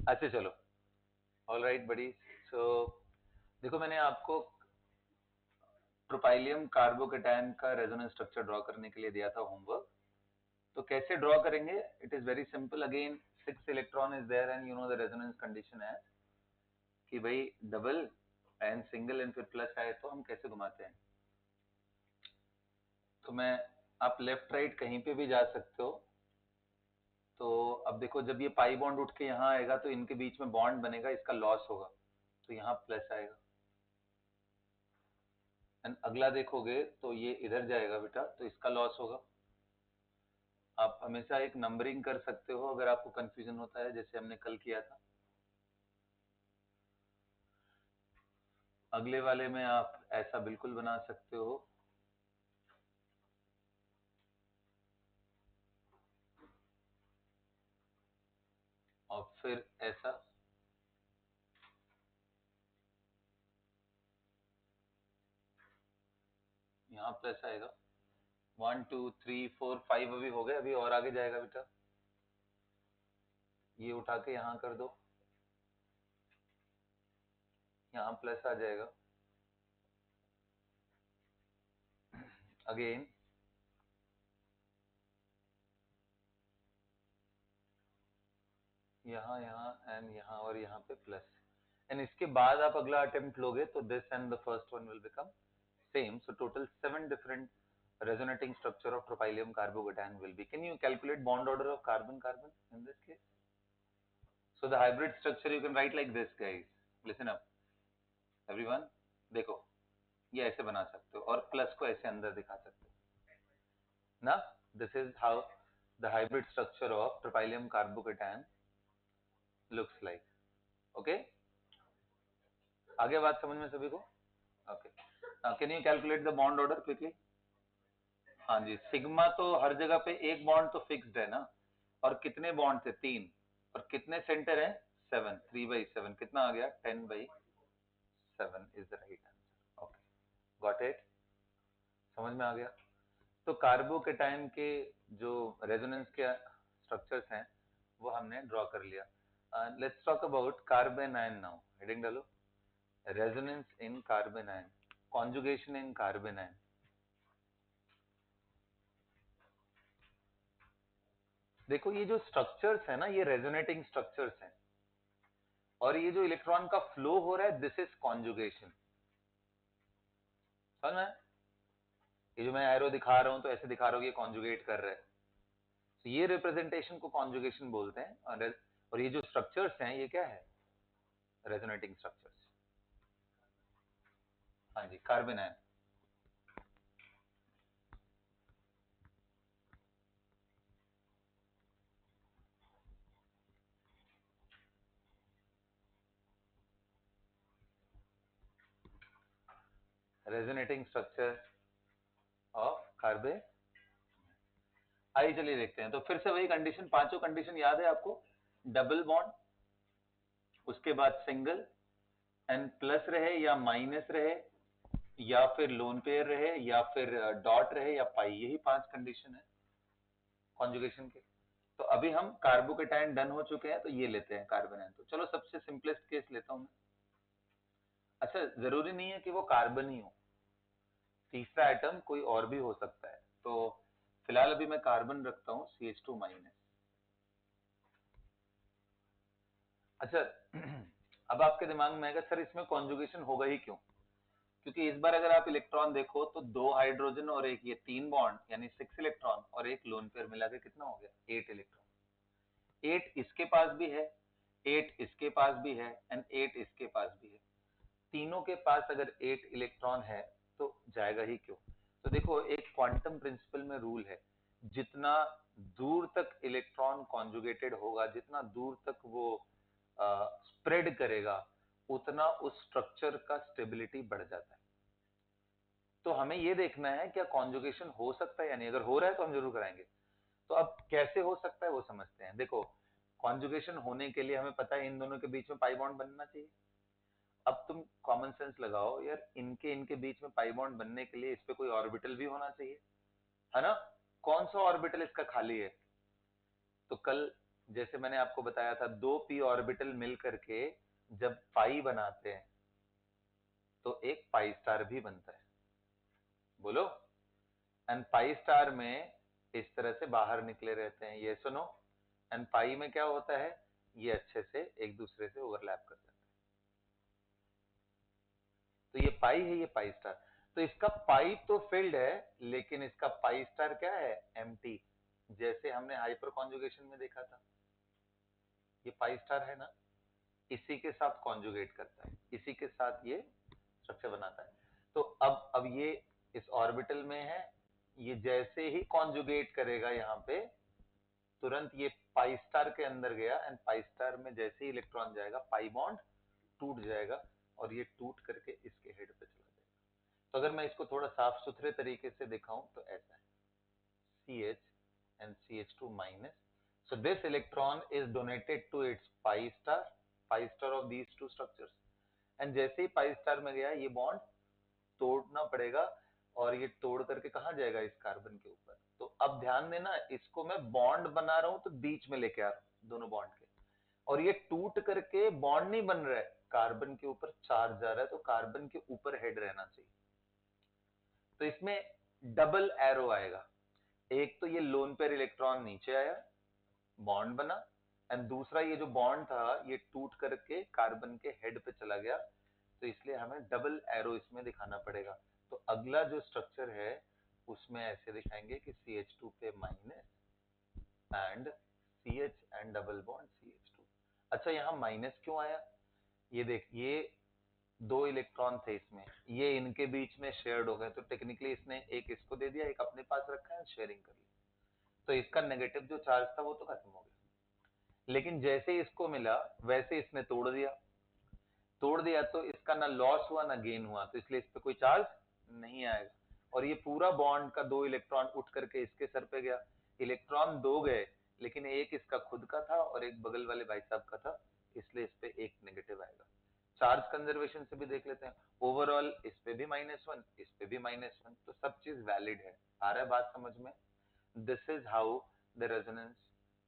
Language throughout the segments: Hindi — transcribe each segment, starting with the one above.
अच्छा चलो, ऑल राइट बड़ी। सो देखो, मैंने आपको प्रोपाइलियम कार्बोकेटायन का रेजोनेंस स्ट्रक्चर ड्रॉ करने के लिए दिया था होमवर्क। तो कैसे ड्रॉ करेंगे? It is very simple. Again 6 electron is there and you know the resonance condition है कि भाई डबल एंड सिंगल एंड फिर प्लस आए तो हम कैसे घुमाते हैं। तो मैं, आप लेफ्ट राइट कहीं पे भी जा सकते हो। तो अब देखो, जब ये पाई बॉन्ड उठ के यहाँ आएगा तो इनके बीच में बॉन्ड बनेगा, इसका लॉस होगा, तो यहाँ प्लस आएगा। एंड अगला देखोगे तो ये इधर जाएगा बेटा, तो इसका लॉस होगा। आप हमेशा एक नंबरिंग कर सकते हो अगर आपको कंफ्यूजन होता है, जैसे हमने कल किया था। अगले वाले में आप ऐसा बिल्कुल बना सकते हो। और फिर ऐसा, यहाँ प्लस आएगा। 1 2 3 4 5 अभी हो गए, अभी और आगे जाएगा बेटा। ये उठा के यहाँ कर दो, यहाँ प्लस आ जाएगा। अगेन यहाँ यहाँ एंड यहाँ और यहाँ पे प्लस। एंड इसके बाद आप अगला अटेम्प्ट लोगे तो this and the first one will become same. So total 7 different resonating structure of tropylium carbocation will be. Can you calculate bond order of carbon-carbon in this case? So the hybrid structure you can write like this, guys. Listen up, everyone. देखो, ये ऐसे बना सकते हो और प्लस को ऐसे अंदर दिखा सकते हो ना। This is how the hybrid structure of tropylium carbocation looks like. Okay? आगे बात समझ में सभी को? Okay. Now can you calculate the bond order quickly? हाँ जी, सिग्मा तो हर जगह पे एक बॉन्ड तो फिक्स्ड है ना। और कितने बॉन्ड थे? 3। और कितने सेंटर हैं? 7। 3/7 कितना आ गया? 10/7 is the right answer. Okay, got it, समझ में आ गया। तो कार्बोकेटाइन के जो रेजोनेंस के स्ट्रक्चर्स हैं वो हमने ड्रॉ कर लिया। Let's talk about carbanion now. Heading डालो, resonance in carbanion, conjugation in carbanion. देखो, ये जो स्ट्रक्चर्स है ना, ये रेजोनेटिंग स्ट्रक्चर्स हैं, और ये जो इलेक्ट्रॉन का फ्लो हो रहा है, दिस इज कॉन्जुगेशन। समझ में? ये जो मैं एरो दिखा रहा हूं तो ऐसे दिखा रहा हूं कि ये कॉन्जुगेट कर रहा है, तो ये रिप्रेजेंटेशन को कॉन्जुगेशन बोलते हैं। और ये जो स्ट्रक्चर्स हैं ये क्या है? Resonating structures. हाँ जी, कार्बन है। Resonating structure of carbon. आइए चलिए देखते हैं। तो फिर से वही कंडीशन, पांचों कंडीशन याद है आपको? डबल बॉन्ड, उसके बाद सिंगल, एंड प्लस रहे या माइनस रहे, या फिर लोन पेयर रहे, या फिर डॉट रहे, या पाई। यही 5 कंडीशन है कॉन्जुगेशन के। तो अभी हम कार्बोकेटाइन डन हो चुके हैं, तो ये लेते हैं कार्बन। तो चलो सबसे सिंपलेस्ट केस लेता हूं मैं। अच्छा, जरूरी नहीं है कि वो कार्बन ही हो, तीसरा आइटम कोई और भी हो सकता है। तो फिलहाल अभी मैं कार्बन रखता हूं, CH2-। अच्छा, अब आपके दिमाग में आएगा सर इसमें कॉन्जुगेशन होगा ही क्यों? क्योंकि इस बार अगर आप इलेक्ट्रॉन देखो तो 2 हाइड्रोजन और एक ये 3 बॉन्ड, यानी 6 इलेक्ट्रॉन और एक लोन पेयर मिला के कितना हो गया? 8 इलेक्ट्रॉन। 8 इसके पास भी है, 8 इसके पास भी है, एंड 8 इसके पास भी है। तीनों के पास अगर 8 इलेक्ट्रॉन है तो जाएगा ही क्यों? तो देखो, एक क्वांटम प्रिंसिपल में रूल है, जितना दूर तक इलेक्ट्रॉन कॉन्जुगेटेड होगा, जितना दूर तक वो स्प्रेड करेगा, उतना उस स्ट्रक्चर का स्टेबिलिटी बढ़ जाता है। तो हमें ये देखना है क्या कॉन्जुगेशन हो सकता है या नहीं। अगर हो रहा है तो हम जरूर कराएंगे। तो अब कैसे हो सकता है वो समझते हैं। देखो, कॉन्जुगेशन होने के लिए हमें पता है इन दोनों के बीच में पाई बॉन्ड बनना चाहिए। अब तुम कॉमन सेंस लगाओ यार, इनके इनके बीच में पाई बॉन्ड बनने के लिए इस पे कोई ऑर्बिटल भी होना चाहिए, है ना? कौन सा ऑर्बिटल इसका खाली है? तो कल जैसे मैंने आपको बताया था, दो पी ऑर्बिटल मिल करके जब पाई बनाते हैं तो एक पाई स्टार भी बनता है, बोलो। एंड पाई स्टार में इस तरह से बाहर निकले रहते हैं, ये सुनो। एंड पाई में क्या होता है, ये अच्छे से एक दूसरे से ओवरलैप कर जाते हैं। तो ये पाई है, ये पाई स्टार। तो इसका पाई तो फिल्ड है, लेकिन इसका पाई स्टार क्या है, एम्प्टी। जैसे हमने हाइपर कॉन्जुगेशन में देखा था, ये पाई स्टार है ना, इसी के साथ कॉन्जुगेट करता है, इसी के साथ ये स्ट्रक्चर बनाता है। तो अब ये इस ऑर्बिटल में है, ये जैसे ही कॉन्जुगेट करेगा यहाँ पे, तुरंत ये पाई स्टार के अंदर गया, एंड पाई स्टार में जैसे ही इलेक्ट्रॉन जाएगा, पाई बॉन्ड टूट जाएगा और ये टूट करके इसके हेड पे चला जाएगा। तो अगर मैं इसको थोड़ा साफ सुथरे तरीके से दिखाऊं तो ऐसा है, CH and CH2 minus. So this electron is donated to its pi star of these two structures. And जैसे ही पाई स्टार में गया, ये बॉन्ड तोड़ना पड़ेगा और ये तोड़ करके कहाँ जाएगा, इस कार्बन के ऊपर। तो अब ध्यान देना, इसको मैं बॉन्ड बना रहा हूं तो बीच में लेके आ रहा हूं दोनों बॉन्ड के, और ये टूट करके बॉन्ड नहीं बन रहा है, कार्बन के ऊपर चार्ज जा रहा है, तो कार्बन के ऊपर हेड रहना चाहिए। तो इसमें डबल एरो आएगा, एक तो ये लोन पेयर इलेक्ट्रॉन नीचे आया, बॉन्ड बना, एंड दूसरा ये जो बॉन्ड था ये टूट करके कार्बन के हेड पे चला गया, तो इसलिए हमें डबल एरो इसमें दिखाना पड़ेगा। तो अगला जो स्ट्रक्चर है उसमें ऐसे दिखाएंगे कि CH2 पे minus and CH and double bond CH2। अच्छा, यहाँ माइनस क्यों आया, ये देख, ये दो इलेक्ट्रॉन थे इसमें, ये इनके बीच में शेयर्ड हो गए, तो टेक्निकली इसने एक इसको दे दिया, एक अपने पास रखा है, शेयरिंग कर ली, तो इसका नेगेटिव जो चार्ज था वो तो खत्म हो गया। लेकिन जैसे इसको मिला वैसे इसने तोड़ दिया तो इसका ना लॉस हुआ ना गेन हुआ, तो इसलिए इस पे कोई चार्ज नहीं आएगा। और ये पूरा बॉन्ड का दो इलेक्ट्रॉन उठ करके इसके सर पे गया, इलेक्ट्रॉन दो गए, लेकिन एक इसका खुद का था और एक बगल वाले भाई साहब का था, इसलिए इस पे एक नेगेटिव आएगा। चार्ज कंजर्वेशन से भी देख लेते हैं, ओवरऑल इस पे भी -1, इस पे भी -1, तो सब चीज वैलिड है। आ रहा है बात समझ में? This is how the resonance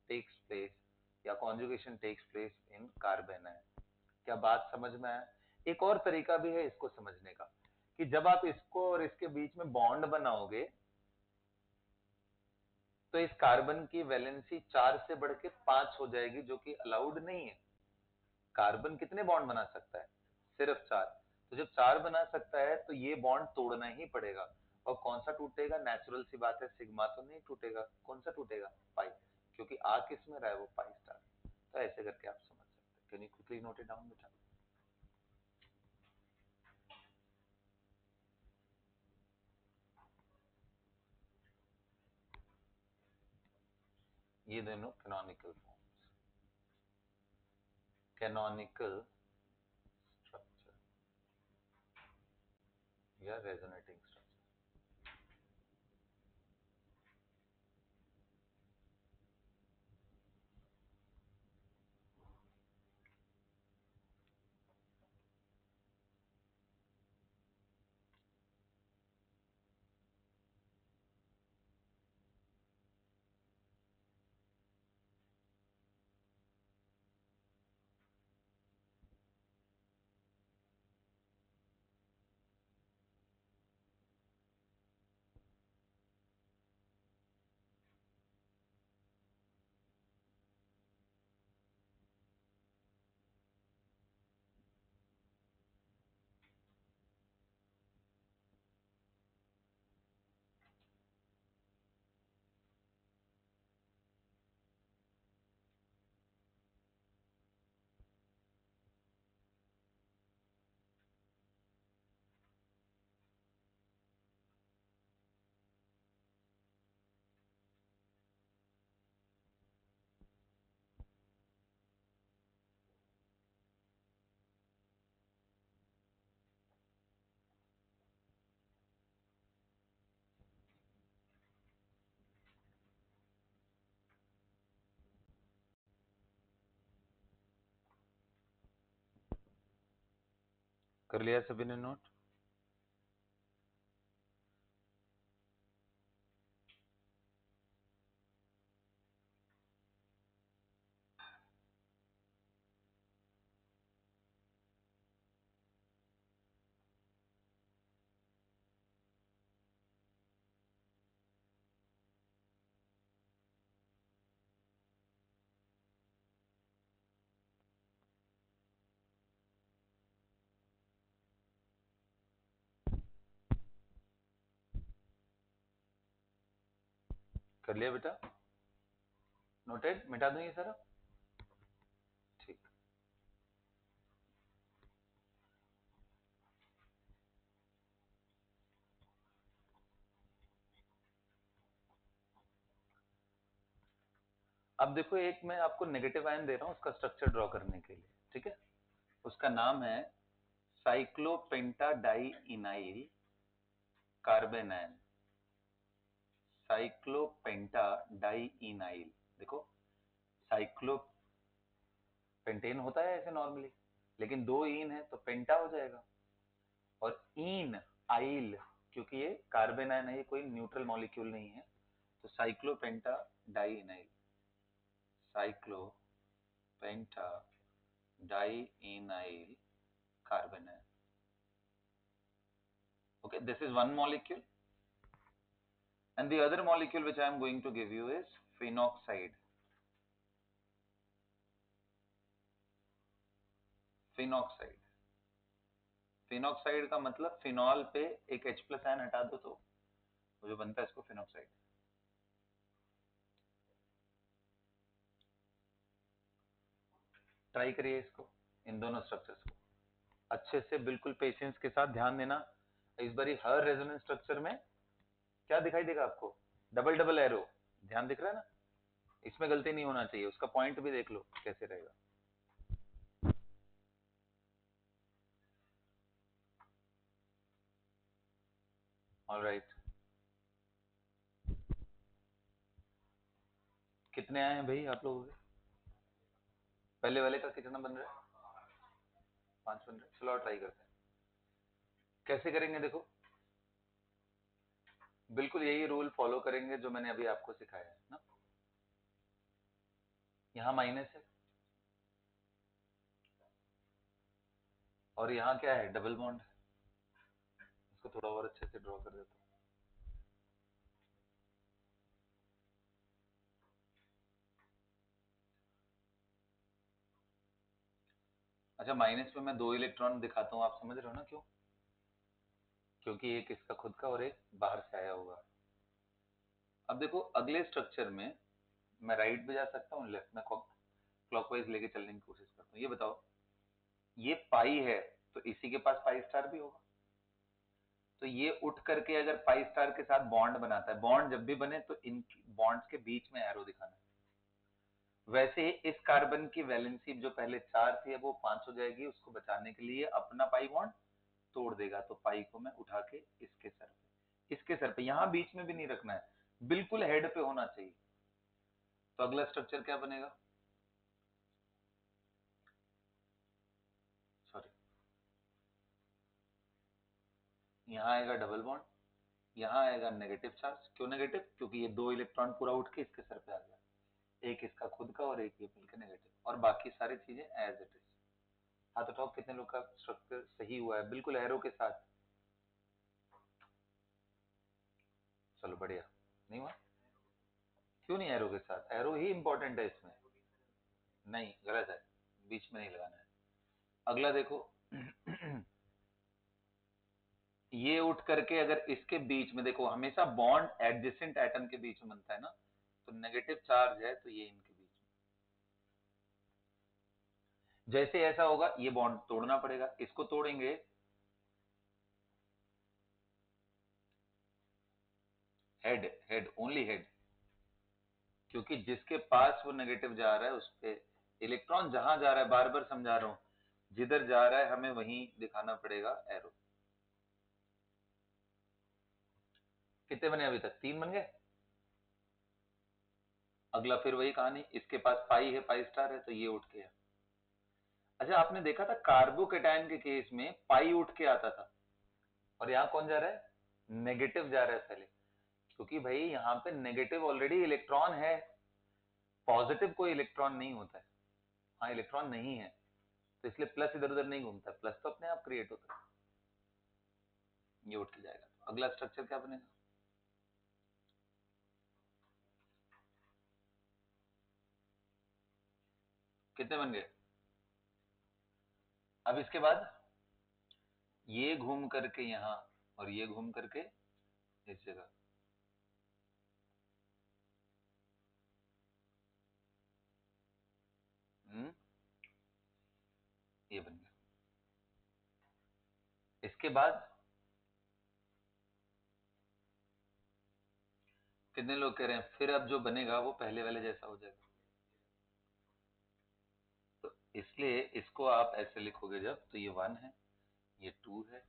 takes place या conjugation takes place in carbon है। क्या बात समझ में आया? एक और तरीका भी है इसको समझने का, कि जब आप इसको और इसके बीच में बॉन्ड बनाओगे तो इस कार्बन की वैलेंसी 4 से बढ़ के 5 हो जाएगी, जो कि अलाउड नहीं है। कार्बन कितने बॉन्ड बना सकता है? सिर्फ 4। तो जब 4 बना सकता है तो ये बॉन्ड तोड़ना ही पड़ेगा। और कौन सा टूटेगा? नेचुरल सी बात है, सिग्मा तो नहीं टूटेगा, कौन सा टूटेगा? पाई, क्योंकि आ किस में रहा है, वो पाई स्टार। तो ऐसे करके आप समझ सकते हैं। Can you quickly note it down बेटा? ये दोनों कैनोनिकल फॉर्म्स, कैनोनिकल स्ट्रक्चर या रेजोनेटिंग स्ट्रक्चर। कर लिया सभी ने नोट? कर लिया बेटा, नोटेड, मिटा दूं ये सारा, ठीक। अब देखो एक मैं आपको नेगेटिव आयन दे रहा हूं उसका स्ट्रक्चर ड्रॉ करने के लिए, ठीक है। उसका नाम है साइक्लोपेंटाडाइइनाइल कार्बेनाइन, साइक्लोपेंटाडाइइनाइल। देखो साइक्लो पेंटेन होता है ऐसे नॉर्मली, लेकिन दो ईन है तो पेंटा हो जाएगा। और ईन आइल, क्योंकि ये कार्बेनाइन है, ये कोई न्यूट्रल मॉलिक्यूल नहीं है, तो साइक्लोपेंटाडाइइनाइल, साइक्लोपेंटाडाइइनाइल कार्बेनाइन। Okay, this is one molecule, and the other molecule which I am going to give you is phenoxide. Phenoxide. Phenoxide का मतलब फिनॉल पे एक H प्लस आयन हटा दो तो वो जो बनता है इसको फिनॉक्साइड। ट्राई करिए इसको, इन दोनों स्ट्रक्चर्स को अच्छे से, बिल्कुल पेशेंस के साथ ध्यान देना। इस बारी हर रेजोनेंस स्ट्रक्चर में क्या दिखाई देगा आपको, डबल डबल एरो, ध्यान दिख रहा है ना, इसमें गलती नहीं होना चाहिए। उसका पॉइंट भी देख लो कैसे रहेगा। ऑलराइट, कितने आए हैं भाई आप लोगों के, पहले वाले का कितना बन रहा है, 5 बन रहा है। चलो और ट्राई करते हैं, कैसे करेंगे देखो, बिल्कुल यही रूल फॉलो करेंगे जो मैंने अभी आपको सिखाया है ना। यहाँ माइनस है और यहाँ क्या है, डबल बॉन्ड है। इसको थोड़ा और अच्छे से ड्रॉ कर देता हूँ। अच्छा, माइनस में मैं 2 इलेक्ट्रॉन दिखाता हूँ, आप समझ रहे हो ना क्यों, क्योंकि एक इसका खुद का और एक बाहर से आया होगा। अब देखो अगले स्ट्रक्चर में मैं राइट भी जा सकता हूँ, लेफ्ट में क्लॉकवाइज लेके चलने की कोशिश करता हूँ। ये बताओ, ये पाई है तो इसी के पास पाई स्टार भी होगा, तो ये उठ करके अगर पाई स्टार के साथ बॉन्ड बनाता है, बॉन्ड जब भी बने तो इन बॉन्ड्स के बीच में एरो दिखाना है। वैसे ही इस कार्बन की वैलेंसी जो पहले 4 थी अब वो 5 हो जाएगी, उसको बचाने के लिए अपना पाई बॉन्ड तोड़ देगा, तो पाई को मैं उठा के इसके सर पे, इसके सर पे, यहां बीच में भी नहीं रखना है, बिल्कुल हेड पे होना चाहिए। तो अगला स्ट्रक्चर क्या बनेगा, सॉरी, यहाँ आएगा डबल बॉन्ड, यहाँ आएगा नेगेटिव चार्ज। क्यों नेगेटिव, क्योंकि ये 2 इलेक्ट्रॉन पूरा उठ के इसके सर पे आ गया, एक इसका खुद का और एक ये मिलकर नेगेटिव, और बाकी सारी चीजें एज इट इज। हाथ उठाओ कितने लोग का स्ट्रक्चर सही हुआ है, बिल्कुल एरो के साथ। चलो बढ़िया, नहीं हुआ, क्यों नहीं एरो के साथ, एरो ही इंपॉर्टेंट है इसमें, नहीं गलत है, बीच में नहीं लगाना है। अगला देखो ये उठ करके अगर इसके बीच में, देखो हमेशा बॉन्ड एडजेसेंट एटम के बीच में बनता है ना, तो नेगेटिव चार्ज है तो ये इनके बीच में, जैसे ऐसा होगा ये बॉन्ड तोड़ना पड़ेगा, इसको तोड़ेंगे, हेड, हेड ओनली हेड, क्योंकि जिसके पास वो नेगेटिव जा रहा है उस पे इलेक्ट्रॉन जहां जा रहा है, बार बार समझा रहा हूं, जिधर जा रहा है हमें वहीं दिखाना पड़ेगा एरो। कितने बने अभी तक, 3 बन गए। अगला फिर वही कहानी, इसके पास पाई है, पाई स्टार है, तो ये उठ गया। अच्छा आपने देखा था कार्बोकेटायन के केस में पाई उठ के आता था, और यहाँ कौन जा रहा है, नेगेटिव जा रहा है पहले, क्योंकि भाई यहाँ पे नेगेटिव ऑलरेडी इलेक्ट्रॉन है, पॉजिटिव कोई इलेक्ट्रॉन नहीं होता है, हाँ इलेक्ट्रॉन नहीं है, तो इसलिए प्लस इधर उधर नहीं घूमता, प्लस तो अपने आप क्रिएट होता है, ये उठ के जाएगा। तो अगला स्ट्रक्चर क्या बनेगा, कितने बन गए। अब इसके बाद ये घूम करके यहाँ और ये घूम करके इस जगह, ये बन गया। इसके बाद कितने लोग कह रहे हैं फिर अब जो बनेगा वो पहले वाले जैसा हो जाएगा, तो इसलिए इसको आप ऐसे लिखोगे जब, तो ये 1 है, ये 2 है,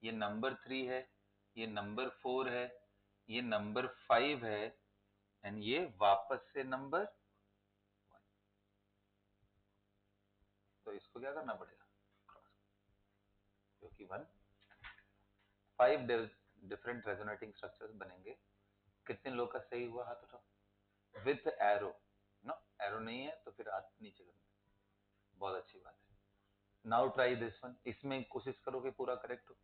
ये नंबर 3 है, ये नंबर 4 है, ये नंबर 5 है, एंड ये वापस से नंबर 1। तो इसको क्या करना पड़ेगा, क्योंकि 5 डिफरेंट रेजोनेटिंग स्ट्रक्चर्स बनेंगे। कितने लोग का सही हुआ हाथ उठाओ। विथ एरो, नो एरो नहीं है तो फिर हाथ नीचे करना, बहुत अच्छी बात है। नाउ ट्राई दिस वन, इसमें कोशिश करो कि पूरा करेक्ट हो।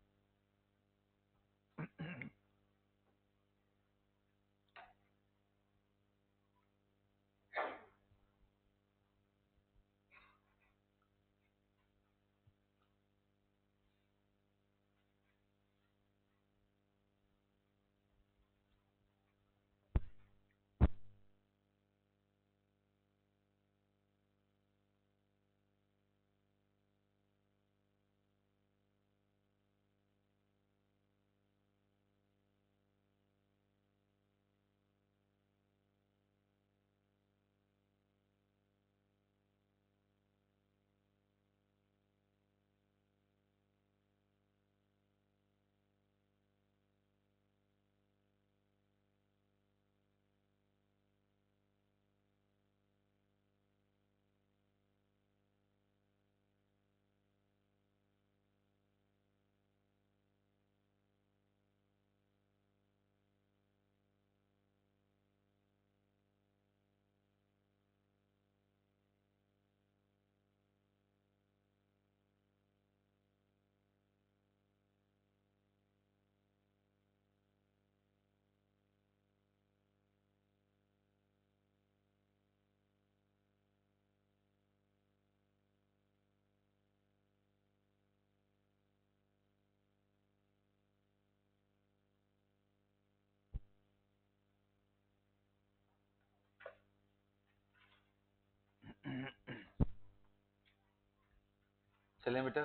चलें बेटा,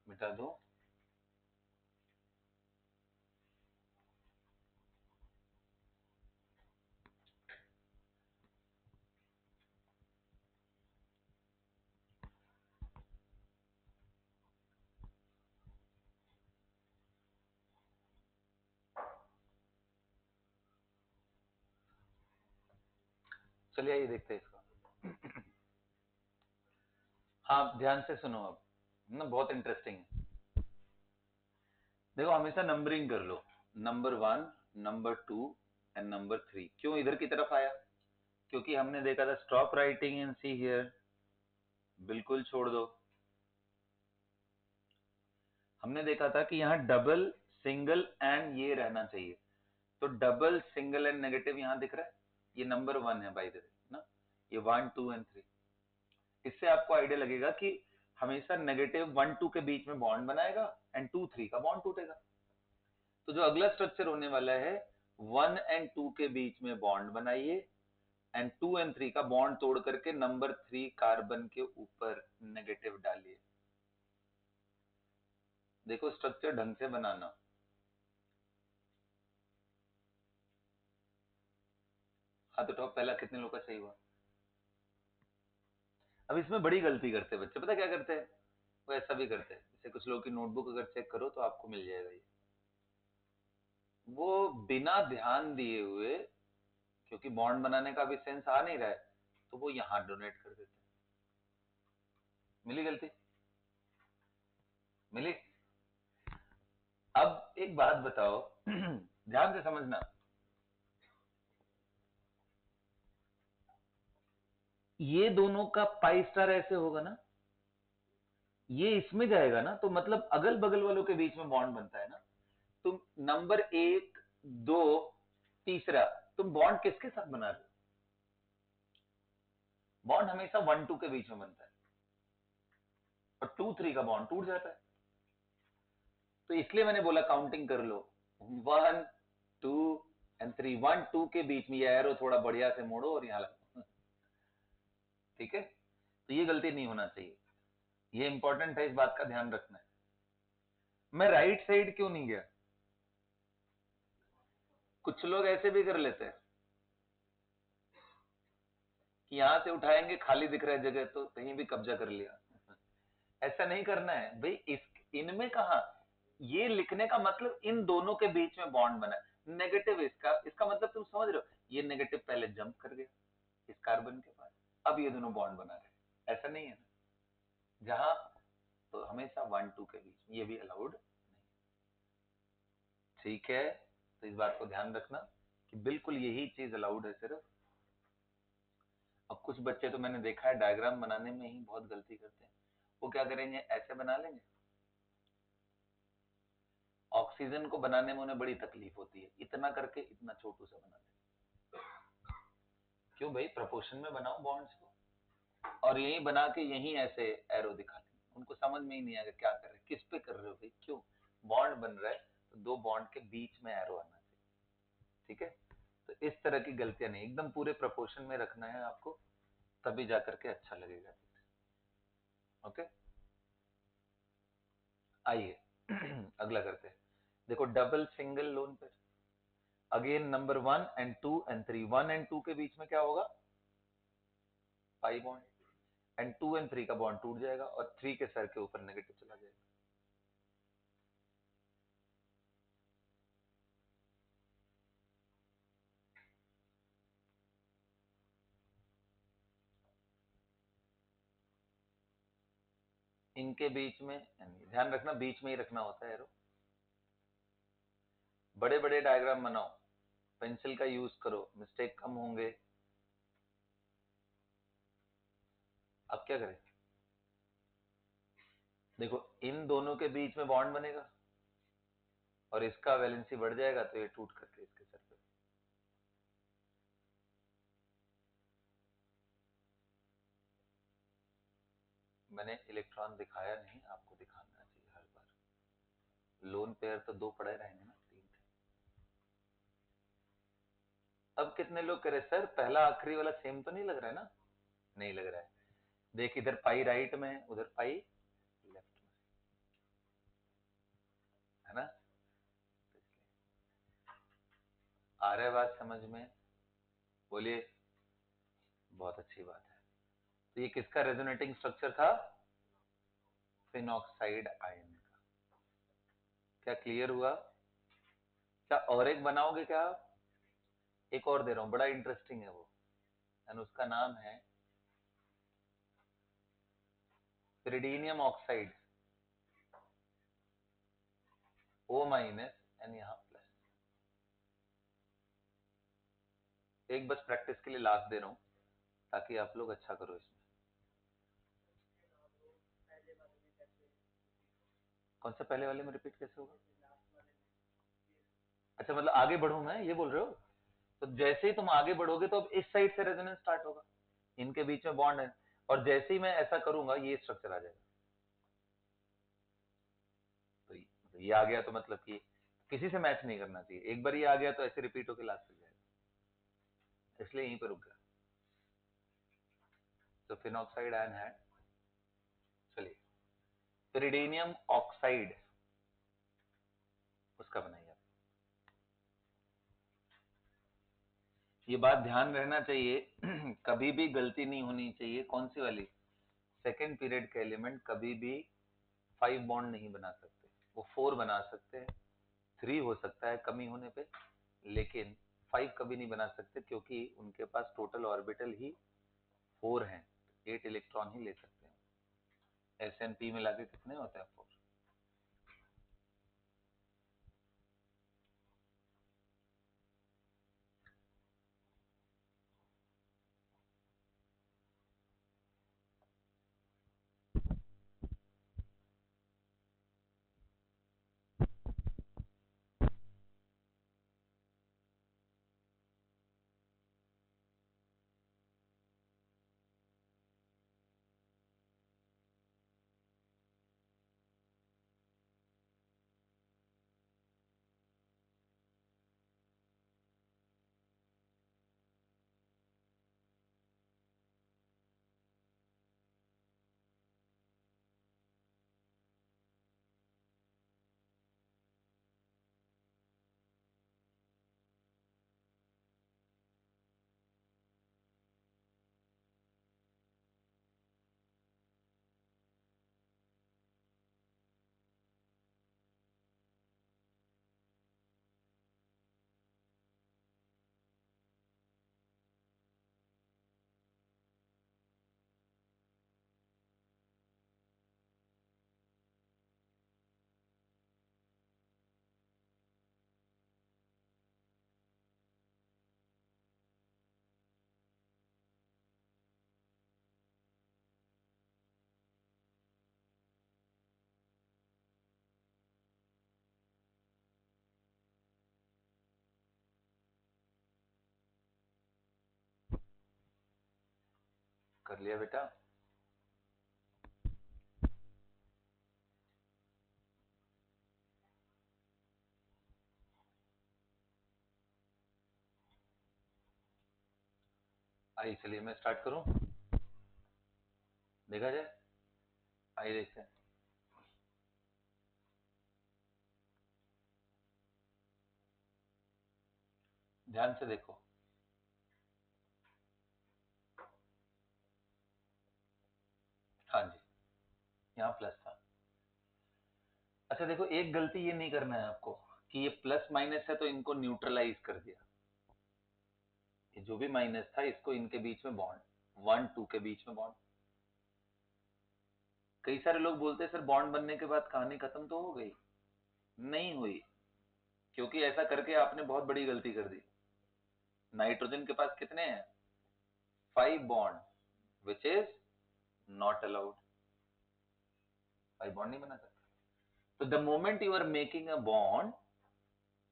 मिटा दो। चलिए आइए देखते हैं इसको। हाँ ध्यान से सुनो अब, ना बहुत इंटरेस्टिंग है। देखो हमेशा नंबरिंग कर लो, नंबर 1, नंबर 2 एंड नंबर 3। क्यों इधर की तरफ आया, क्योंकि हमने देखा था stop writing and see here, बिल्कुल छोड़ दो। हमने देखा था कि यहाँ डबल सिंगल एंड ये रहना चाहिए, तो डबल सिंगल एंड नेगेटिव यहाँ दिख रहा है, ये नंबर 1 है बाय द वे ना, ये 1 2 एंड 3। इससे आपको आइडिया लगेगा कि हमेशा नेगेटिव 1 2 के बीच में बॉन्ड बनाएगा एंड 2 3 का बॉन्ड टूटेगा। तो जो अगला स्ट्रक्चर होने वाला है, 1 एंड 2 के बीच में बॉन्ड बनाइए एंड 2 एंड 3 का बॉन्ड तोड़ करके नंबर 3 कार्बन के ऊपर नेगेटिव डालिए। देखो स्ट्रक्चर ढंग से बनाना। हाथ उठाओ, पहला कितने लोग का सही हुआ। अब इसमें बड़ी गलती करते हैं बच्चे, पता क्या करते हैं, वो ऐसा भी करते हैं, जैसे कुछ लोगों की नोटबुक अगर चेक करो तो आपको मिल जाएगा ये, वो बिना ध्यान दिए हुए, क्योंकि बॉन्ड बनाने का भी सेंस आ नहीं रहा है, तो वो यहां डोनेट कर देते हैं। मिली गलती, मिली। अब एक बात बताओ, ध्यान से समझना, ये दोनों का पाई स्टार ऐसे होगा ना, ये इसमें जाएगा ना, तो मतलब अगल बगल वालों के बीच में बॉन्ड बनता है ना। तुम नंबर 1 2 तीसरा, तुम बॉन्ड किसके साथ बना रहे हो, बॉन्ड हमेशा 1 2 के बीच में बनता है। 2 3 का बॉन्ड टूट जाता है। तो इसलिए मैंने बोला काउंटिंग कर लो, 1 2 एंड 3, 1 2 के बीच में ये एरो थोड़ा बढ़िया से मोड़ो और यहाँ लगाओ। ठीक है, तो ये गलती नहीं होना चाहिए, ये इंपॉर्टेंट है, इस बात का ध्यान रखना है। मैं राइट साइड क्यों नहीं गया? कुछ लोग ऐसे भी कर लेते हैं कि यहां से उठाएंगे, खाली दिख रहा है जगह तो कहीं भी कब्जा कर लिया। ऐसा नहीं करना है भाई, इनमें कहा, ये लिखने का मतलब इन दोनों के बीच में बॉन्ड बना है। नेगेटिव इसका मतलब तुम समझ रहे हो, ये नेगेटिव पहले जंप कर गया इस कार्बन के पास, अब ये दोनों बॉन्ड बना रहे, ऐसा नहीं है ना। जहां तो हमेशा 1 2 के बीच में, ये भी अलाउड नहीं। ठीक है, तो इस बात को ध्यान रखना कि बिल्कुल यही चीज अलाउड है सिर्फ। अब कुछ बच्चे तो मैंने देखा है डायग्राम बनाने में ही बहुत गलती करते हैं। वो क्या करेंगे, ऐसे बना लेंगे, ऑक्सीजन को बनाने में उन्हें बड़ी तकलीफ होती है, इतना करके इतना छोटू सा बना देंगे। क्यों भाई, प्रपोर्शन में बनाओ बॉन्ड्स को, और यही बना के यही ऐसे एरो दिखा देंगे। उनको समझ में ही नहीं आएगा क्या कर रहे, किस पे कर रहे हो भाई, क्यों बॉन्ड बन रहा है तो दो बॉन्ड के बीच में एरो आना चाहिए। ठीक है, तो इस तरह की गलतियां नहीं, एकदम पूरे प्रपोर्शन में रखना है आपको, तभी जाकर के अच्छा लगेगा। ओके, आइए अगला करते हैं। देखो double single lone pair, again number 1 and 2 and 3, 1 and 2 के बीच में क्या होगा, पाई बॉन्ड, एंड 2 एंड 3 का बॉन्ड टूट जाएगा और 3 के सर के ऊपर नेगेटिव चला जाएगा। इनके बीच में ध्यान रखना, बीच में ही रखना होता है एरो। बड़े बड़े डायग्राम बनाओ, पेंसिल का यूज करो, मिस्टेक कम होंगे। अब क्या करें, देखो इन दोनों के बीच में बॉन्ड बनेगा और इसका वैलेंसी बढ़ जाएगा तो ये टूट करके इसके सर पे, मैंने इलेक्ट्रॉन दिखाया नहीं, आपको दिखाना चाहिए हर बार। लोन पेयर तो दो पड़े रहेंगे ना, तीन थे। अब कितने लोग करे सर, पहला आखिरी वाला सेम तो नहीं लग रहा है ना? नहीं लग रहा है। देख इधर पाई राइट में है, उधर पाई लेफ्ट में, है ना? आ रहा है बात समझ में? बोलिए, बहुत अच्छी बात है। तो ये किसका रेजोनेटिंग स्ट्रक्चर था? फिनॉक्साइड आयन का। क्या क्लियर हुआ? क्या और एक बनाओगे क्या आप? एक और दे रहा हूं, बड़ा इंटरेस्टिंग है वो, एंड उसका नाम है पिरिडीनियम ऑक्साइड, O माइनस एंड यहाँ प्लस। एक बस प्रैक्टिस के लिए लास्ट दे रहा हूं ताकि आप लोग अच्छा करो इसमें। कौन सा पहले वाले में रिपीट कैसे होगा? अच्छा मतलब आगे बढ़ू मैं, ये बोल रहे हो? तो जैसे ही तुम आगे बढ़ोगे तो अब इस साइड से रेजोनेंस स्टार्ट होगा, इनके बीच में बॉन्ड है, और जैसे ही मैं ऐसा करूंगा ये स्ट्रक्चर आ जाएगा। तो ये आ गया तो मतलब कि किसी से मैच नहीं करना चाहिए, एक बार ये आ गया तो ऐसे रिपीट होकर लास्ट तक जाएगा, इसलिए यहीं पर रुक गया। तो फिनॉक्साइड आयन है, चलिए पिरिडीनियम ऑक्साइड उसका बनाइए। ये बात ध्यान रहना चाहिए कभी भी गलती नहीं होनी चाहिए, कौन सी वाली, सेकेंड पीरियड के एलिमेंट कभी भी 5 बॉन्ड नहीं बना सकते, वो 4 बना सकते हैं, 3 हो सकता है कमी होने पे, लेकिन 5 कभी नहीं बना सकते क्योंकि उनके पास टोटल ऑर्बिटल ही 4 हैं, 8 इलेक्ट्रॉन ही ले सकते हैं। एस एन पी मिला के कितने होते हैं, 4। कर लिया बेटा? आइए चलिए मैं स्टार्ट करूं, देखा जाए। आइए देखते हैं। ध्यान से देखो, हाँ जी, यहाँ प्लस था। अच्छा देखो, एक गलती ये नहीं करना है आपको कि ये प्लस माइनस है तो इनको न्यूट्रलाइज कर दिया। ये जो भी माइनस था इसको इनके बीच में बॉन्ड, 1 2 के बीच में बॉन्ड। कई सारे लोग बोलते हैं सर बॉन्ड बनने के बाद कहानी खत्म तो हो गई। नहीं हुई, क्योंकि ऐसा करके आपने बहुत बड़ी गलती कर दी। नाइट्रोजन के पास कितने हैं? 5 bond, which is not allowed. 5 bond नहीं बना सकता। तो the moment you are making a bond,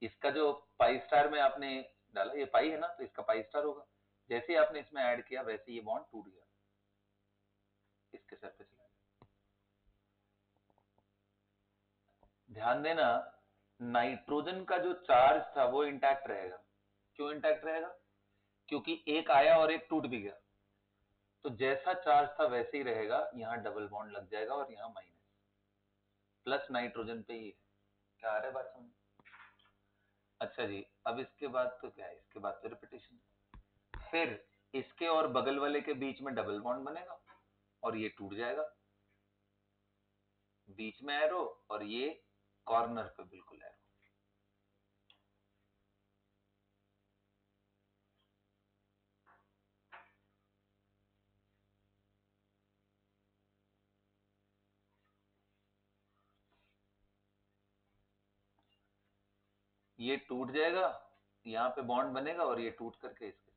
इसका जो पाई स्टार में आपने डाला, ये पाई है ना, तो इसका पाई स्टार होगा। जैसे ही आपने इसमें ऐड किया वैसे ये बॉन्ड टूट गया, इसके सर पे चला। ध्यान देना, नाइट्रोजन का जो चार्ज था वो इंटैक्ट रहेगा। क्यों इंटैक्ट रहेगा? क्योंकि एक आया और एक टूट भी गया, तो जैसा चार्ज था वैसे ही रहेगा। यहाँ डबल बॉन्ड लग जाएगा और यहाँ माइनस, प्लस नाइट्रोजन पे ही है। क्या आ रहा है बात समझ? अच्छा जी, अब इसके बाद तो क्या है, इसके बाद तो रिपीटेशन। फिर इसके और बगल वाले के बीच में डबल बॉन्ड बनेगा और ये टूट जाएगा। बीच में एरो और ये कॉर्नर पे बिल्कुल एरो। ये टूट जाएगा, यहाँ पे बॉन्ड बनेगा और ये टूट करके इसके साथ।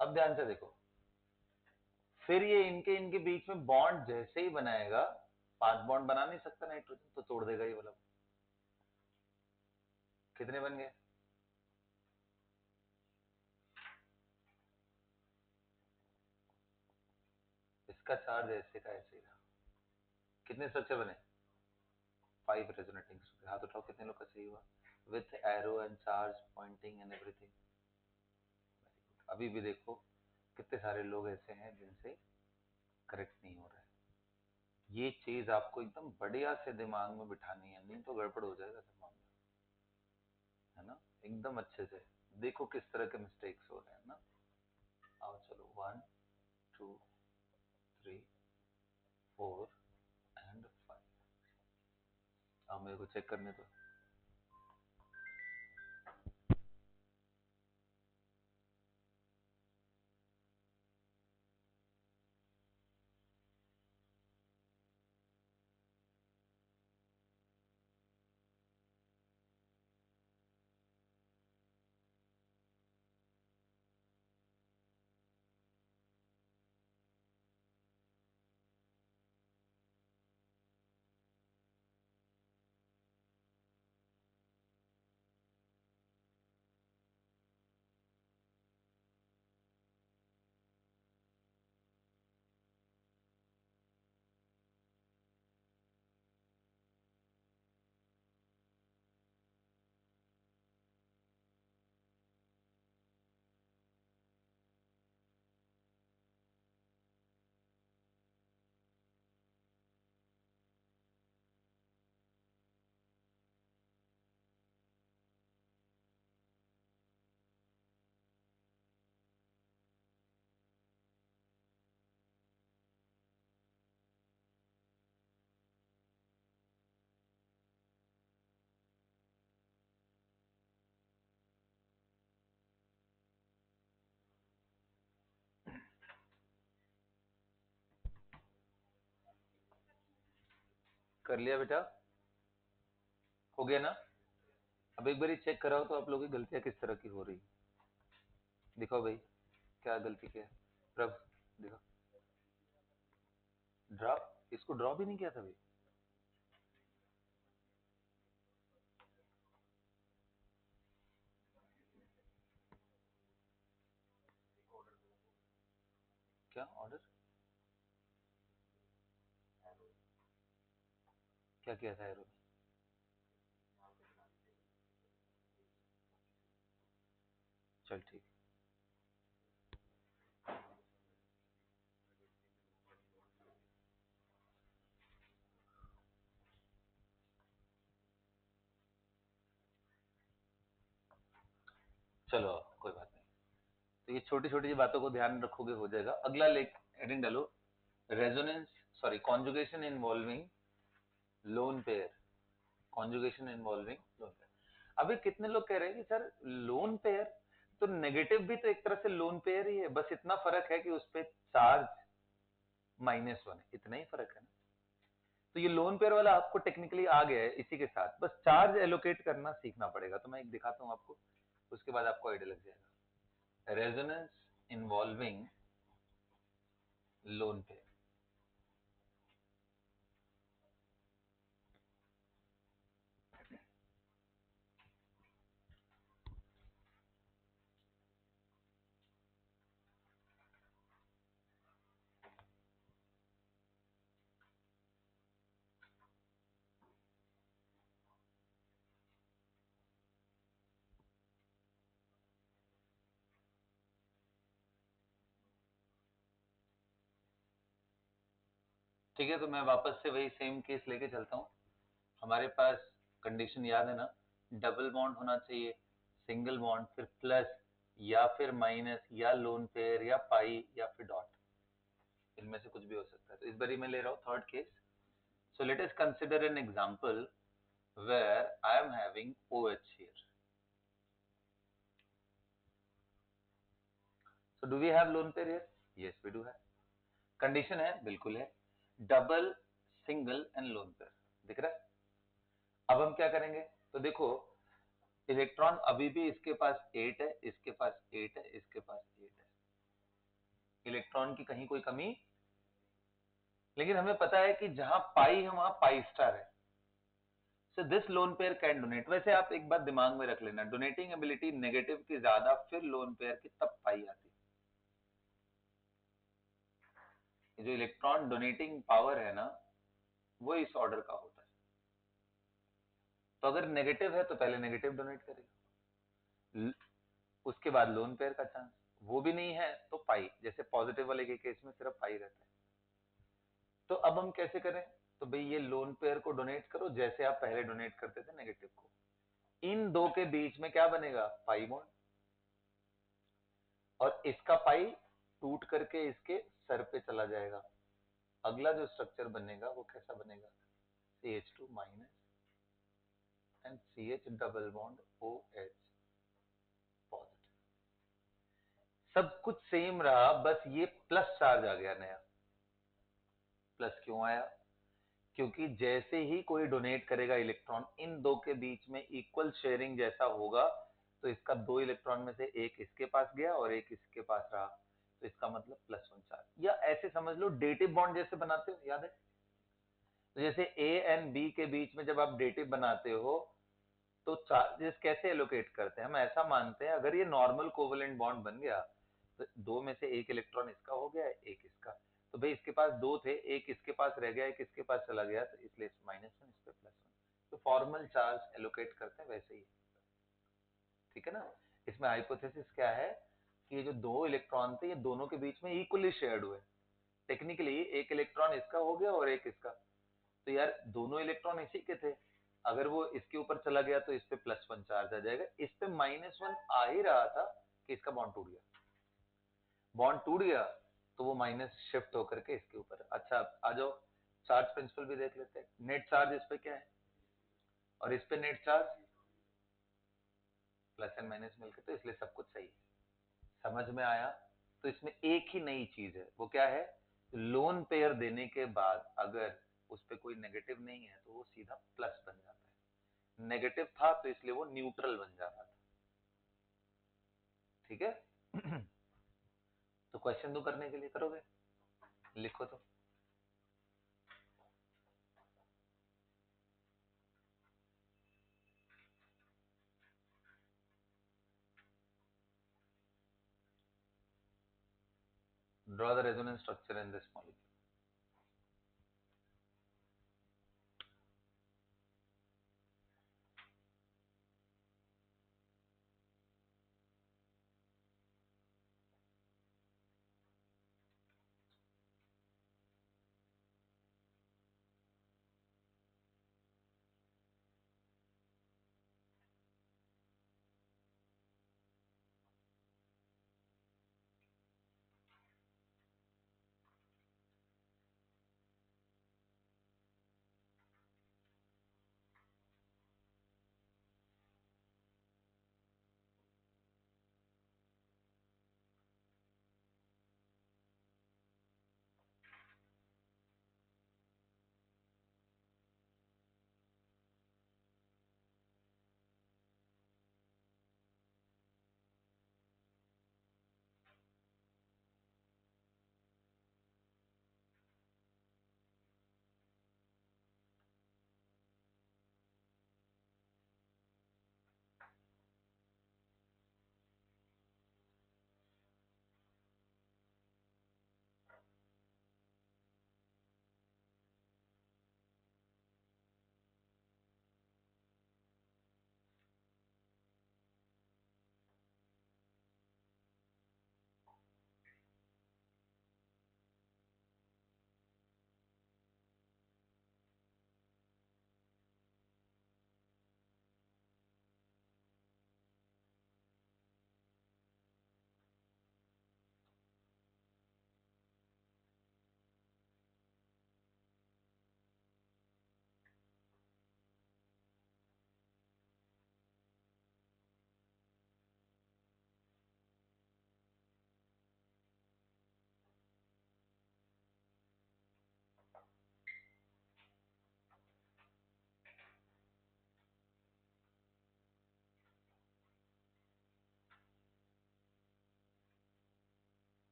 अब ध्यान से देखो, फिर ये इनके इनके बीच में बॉन्ड जैसे ही बनाएगा, 5 बॉन्ड बना नहीं सकता नाइट्रोजन, तो तोड़ देगा ये वाला। कितने बन गए? इसका चार्ज ऐसे का ऐसे ही रहा। कितने स्ट्रक्चर बने? 5 रेजोनेटिंग स्ट्रक्चर। हाथ उठाओ कितने लोग का सही हुआ, with arrow and charge pointing and everything. अभी भी देखो कितने सारे लोग ऐसे हैं जिनसे करेक्ट नहीं हो रहा है। ये चीज आपको एकदम बढ़िया से दिमाग में बिठानी है, नहीं तो गड़बड़ हो जाएगा सब मामला, है ना। एकदम अच्छे से देखो किस तरह के मिस्टेक्स हो रहे हैं ना। आओ चलो, 1 2 3 4 एंड 5। अब मेरे को चेक करने दो। कर लिया बेटा? हो गया ना? अब एक बार चेक कराओ तो आप लोगों की गलतियां किस तरह की हो रही। दिखाओ भाई, क्या गलती क्या है? प्रभ, दिखाओ। ड्रॉ, इसको ड्रॉ भी नहीं किया था भाई। क्या ऑर्डर? क्या किया था एरो? चल ठीक। चलो कोई बात नहीं। तो ये छोटी छोटी बातों को ध्यान रखोगे हो जाएगा। अगला लेख हेडिंग डालो, resonance sorry conjugation involving lone pair. Conjugation involving lone pair. अभी कितने लोग कह रहे हैं कि सर लोन पेयर तो नेगेटिव भी तो एक तरह से लोन पेयर ही है, बस इतना फर्क है कि उस पर चार्ज -1 है, इतना ही फर्क है ना। तो ये लोन पेयर वाला आपको टेक्निकली आ गया है, इसी के साथ बस चार्ज एलोकेट करना सीखना पड़ेगा। तो मैं एक दिखाता हूं आपको, उसके बाद आपको आइडिया लग जाएगा। Resonance involving lone pair. ठीक है, तो मैं वापस से वही सेम केस लेके चलता हूं। हमारे पास कंडीशन याद है ना, डबल बॉन्ड होना चाहिए, सिंगल बॉन्ड, फिर प्लस या फिर माइनस या लोन पेयर या पाई या फिर डॉट, इनमें से कुछ भी हो सकता है। तो इस बारी मैं ले रहा हूं third case. So let us consider an example where I am having OH here. So do we have lone pair here? Yes, we do have. Condition है, बिल्कुल है, double, single and lone pair. दिख रहा है? अब हम क्या करेंगे? तो देखो, इलेक्ट्रॉन अभी भी इसके पास 8 है, इसके पास 8 है, इसके पास 8 है। इलेक्ट्रॉन की कहीं कोई कमी, लेकिन हमें पता है कि जहां पाई है वहां पाई स्टार है। So this lone pair can donate. वैसे आप एक बात दिमाग में रख लेना, डोनेटिंग एबिलिटी नेगेटिव की ज्यादा, फिर लोन पेयर की तब पाई आती है। जो इलेक्ट्रॉन डोनेटिंग पावर है ना, वो इस ऑर्डर का होता है। तो अगर नेगेटिव है तो पहले नेगेटिव डोनेट करेगा, उसके बाद लोन पेयर का चांस, वो भी नहीं है तो पाई, जैसे पॉजिटिव वाले के केस में सिर्फ पाई रहता है। तो अब हम कैसे करें? तो भाई ये लोन पेयर को डोनेट करो जैसे आप पहले डोनेट करते थे नेगेटिव को। इन दो के बीच में क्या बनेगा? पाई बॉन्ड, और इसका पाई टूट करके इसके सर पे चला जाएगा। अगला जो स्ट्रक्चर बनेगा वो कैसा बनेगा? CH2 minus and CH double bond OH positive. सब कुछ सेम रहा, बस ये प्लस चार्ज आ गया नया। प्लस क्यों आया? क्योंकि जैसे ही कोई डोनेट करेगा इलेक्ट्रॉन, इन दो के बीच में इक्वल शेयरिंग जैसा होगा, तो इसका 2 इलेक्ट्रॉन में से एक इसके पास गया और एक इसके पास रहा, तो इसका मतलब +1 चार्ज। या ऐसे समझ लो डेटिव बॉन्ड जैसे बनाते हो, याद है? तो जैसे ए एंड बी के बीच में जब आप डेटिव बनाते हो तो चार्जेस कैसे एलोकेट करते हैं? हम ऐसा मानते हैं अगर ये नॉर्मल कोवेलेंट बॉन्ड बन गया तो दो में से एक इलेक्ट्रॉन इसका हो गया, एक इसका, तो भाई इसके पास दो थे, एक इसके पास रह गया, एक इसके पास चला गया, तो इसलिए -1 इस पे +1। तो फॉर्मल चार्ज एलोकेट करते हैं वैसे ही, ठीक है ना। इसमें हाइपोथेसिस क्या है कि ये जो दो इलेक्ट्रॉन थे ये दोनों के बीच में इक्वली शेयर्ड हुए। टेक्निकली एक इलेक्ट्रॉन इसका हो गया और एक इसका, तो यार दोनों इलेक्ट्रॉन इसी के थे, अगर वो इसके ऊपर चला गया तो इस पे +1 चार्ज आ जाएगा। इस पे -1 आ ही रहा था कि इसका बॉन्ड टूट गया। बॉन्ड टूट गया तो वो माइनस शिफ्ट होकर के इसके ऊपर। अच्छा आ जाओ, चार्ज प्रिंसिपल भी देख लेते हैं। नेट चार्ज इस पे क्या है और इस पे net charge plus and minus मिलकर, तो इसलिए सब कुछ सही है। समझ में आया? तो इसमें एक ही नई चीज है, वो क्या है? लोन पेयर देने के बाद अगर उस पर कोई नेगेटिव नहीं है तो वो सीधा प्लस बन जाता है, नेगेटिव था तो इसलिए वो न्यूट्रल बन जाता था। ठीक है। तो क्वेश्चन दो करने के लिए, करोगे? लिखो तो। Draw the resonance structure in this molecule.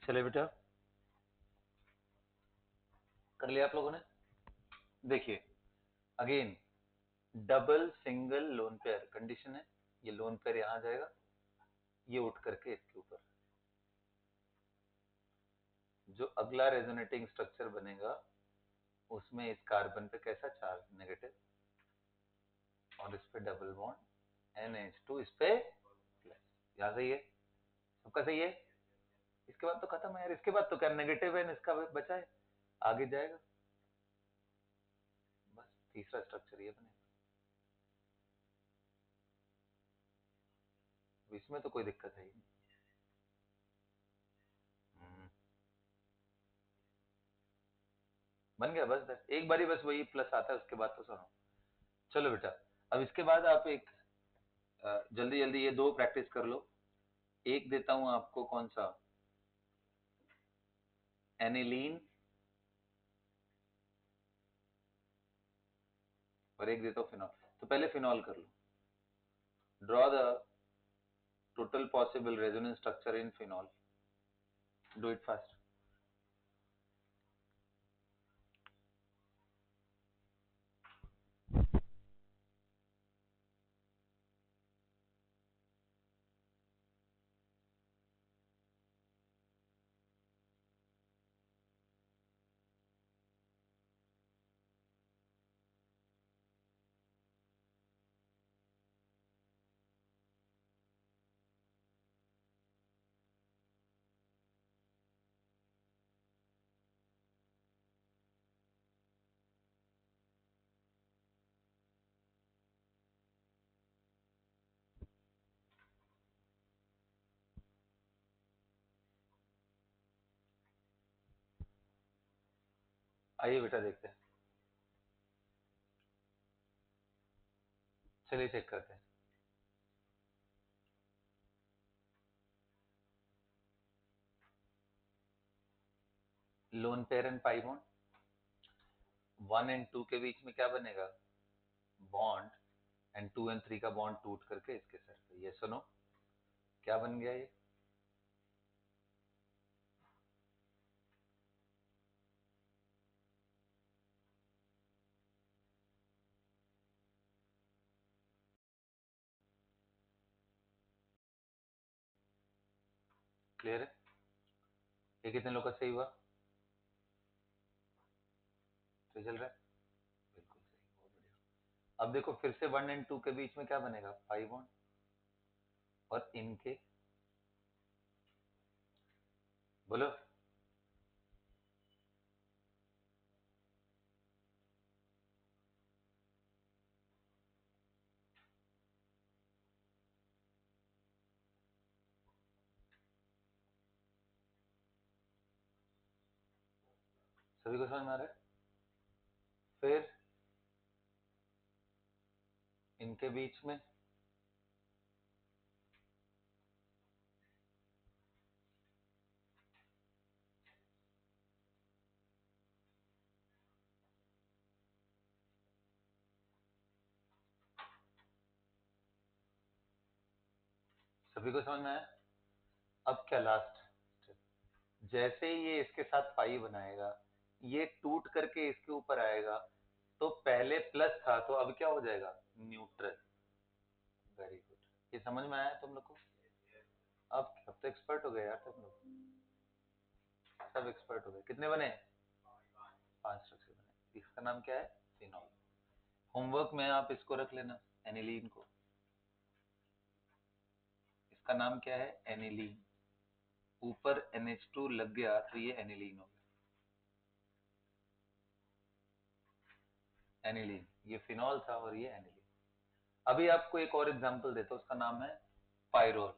चलिए बेटा, कर लिया आप लोगों ने? देखिए again, double single lone pair condition है, ये लोन पेयर यहां जाएगा, ये उठ करके इसके ऊपर, जो अगला रेजोनेटिंग स्ट्रक्चर बनेगा उसमें इस कार्बन पे कैसा चार्ज, नेगेटिव, और इस पे डबल बॉन्ड NH2, इस पे प्लस। यहां सही है? सबका सही है? इसके बाद तो खत्म है यार, इसके बाद तो क्या, नेगेटिव है इसका बचा है, आगे जाएगा, बस तीसरा स्ट्रक्चर ये बनेगा। इसमें तो कोई दिक्कत है ही नहीं। बन गया बस, एक बारी बस वही प्लस आता है, उसके बाद तो सुनो। चलो बेटा, अब इसके बाद आप एक जल्दी जल्दी ये दो प्रैक्टिस कर लो। एक देता हूं आपको, कौन सा, एनिलीन, और एक देता हूं फिनॉल। तो पहले फिनॉल कर लो। Draw the total possible resonance structure in phenol, do it fast. आइए बेटा देखते हैं, चलिए चेक करते हैं। Lone pair and pi bond, 1 and 2 के बीच में क्या बनेगा, बॉन्ड, एंड 2 एंड 3 का बॉन्ड टूट करके इसके सर पे, ये सुनो क्या बन गया ये, क्लियर है? ये कितने लोग का सही हुआ, सही चल रहा है, बिल्कुल सही, बहुत बढ़िया। अब देखो फिर से 1 एंड 2 के बीच में क्या बनेगा, पाई बॉन्ड, और इनके, बोलो, सभी को समझ में आ रहा है? फिर इनके बीच में, सभी को समझ में आया? अब क्या लास्ट, जैसे ही ये इसके साथ पाई बनाएगा, ये टूट करके इसके ऊपर आएगा, तो पहले प्लस था तो अब क्या हो जाएगा, न्यूट्रल। वेरी गुड, ये समझ में आया तुम लोग को? अब तो एक्सपर्ट हो गए यार तुम लोग, सब एक्सपर्ट हो गए। कितने बने, 5 स्ट्रक्चर बने। इसका नाम क्या है, फिनॉल। होमवर्क में आप इसको रख लेना, एनिलीन को, इसका नाम क्या है, एनिलीन। ऊपर NH2 लग गया तो ये एनिलीन हो गया, एनिलीन। ये फिनॉल था और ये एनिलीन। अभी आपको एक और एग्जांपल देता हूं, उसका नाम है पायरोल,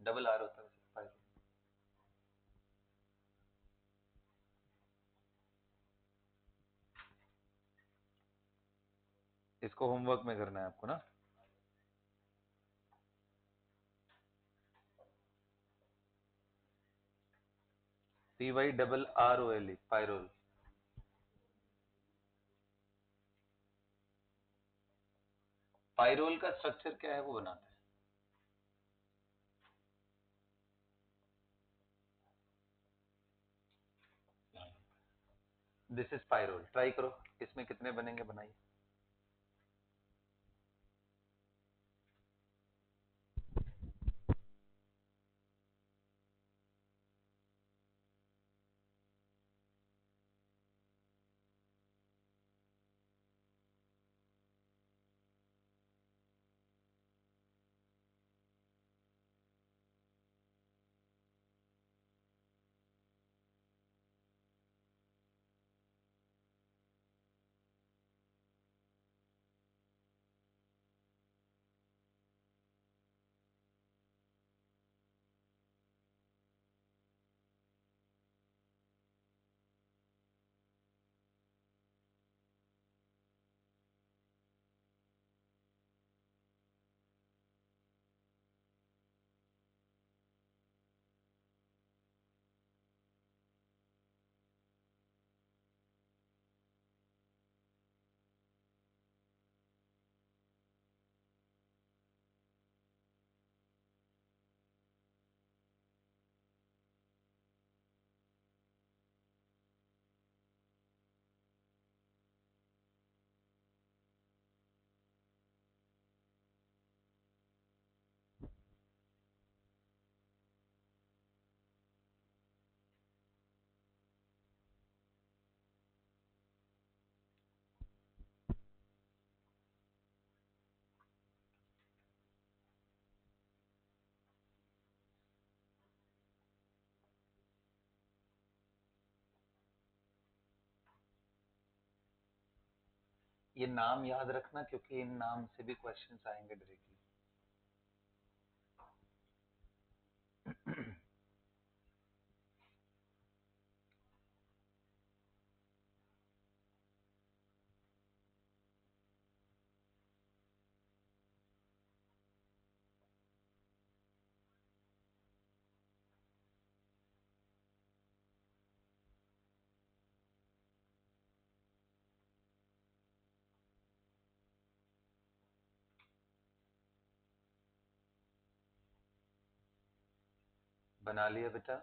डबल आर होता है पायरोल। इसको होमवर्क में करना है आपको ना, PYRROL, पायरोल। पायरोल का स्ट्रक्चर क्या है वो बनाते हैं। दिस इज पायरोल, ट्राई करो, इसमें कितने बनेंगे बनाइए। ये नाम याद रखना, क्योंकि इन नाम से भी क्वेश्चंस आएंगे डायरेक्टली। बना लिया बेटा?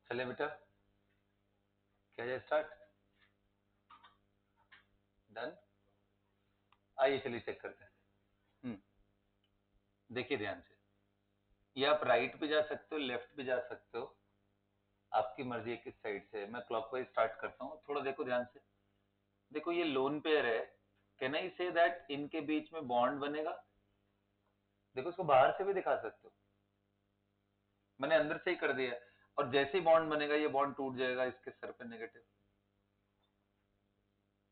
चले बेटा, क्या जाए स्टार्ट? डन। आइए चलिए चेक करते हैं। देखिए ध्यान से, ये आप राइट पे जा सकते हो, लेफ्ट पे जा सकते हो, आपकी मर्जी है किस साइड से। मैं क्लॉकवाइज स्टार्ट करता हूँ, थोड़ा देखो ध्यान से। देखो ये लोन पेयर है, कैन आई से दैट इनके बीच में बॉन्ड बनेगा? देखो इसको बाहर से भी दिखा सकते हो, मैंने अंदर से ही कर दिया। और जैसे ही बॉन्ड बनेगा ये बॉन्ड टूट जाएगा इसके सर पे नेगेटिव।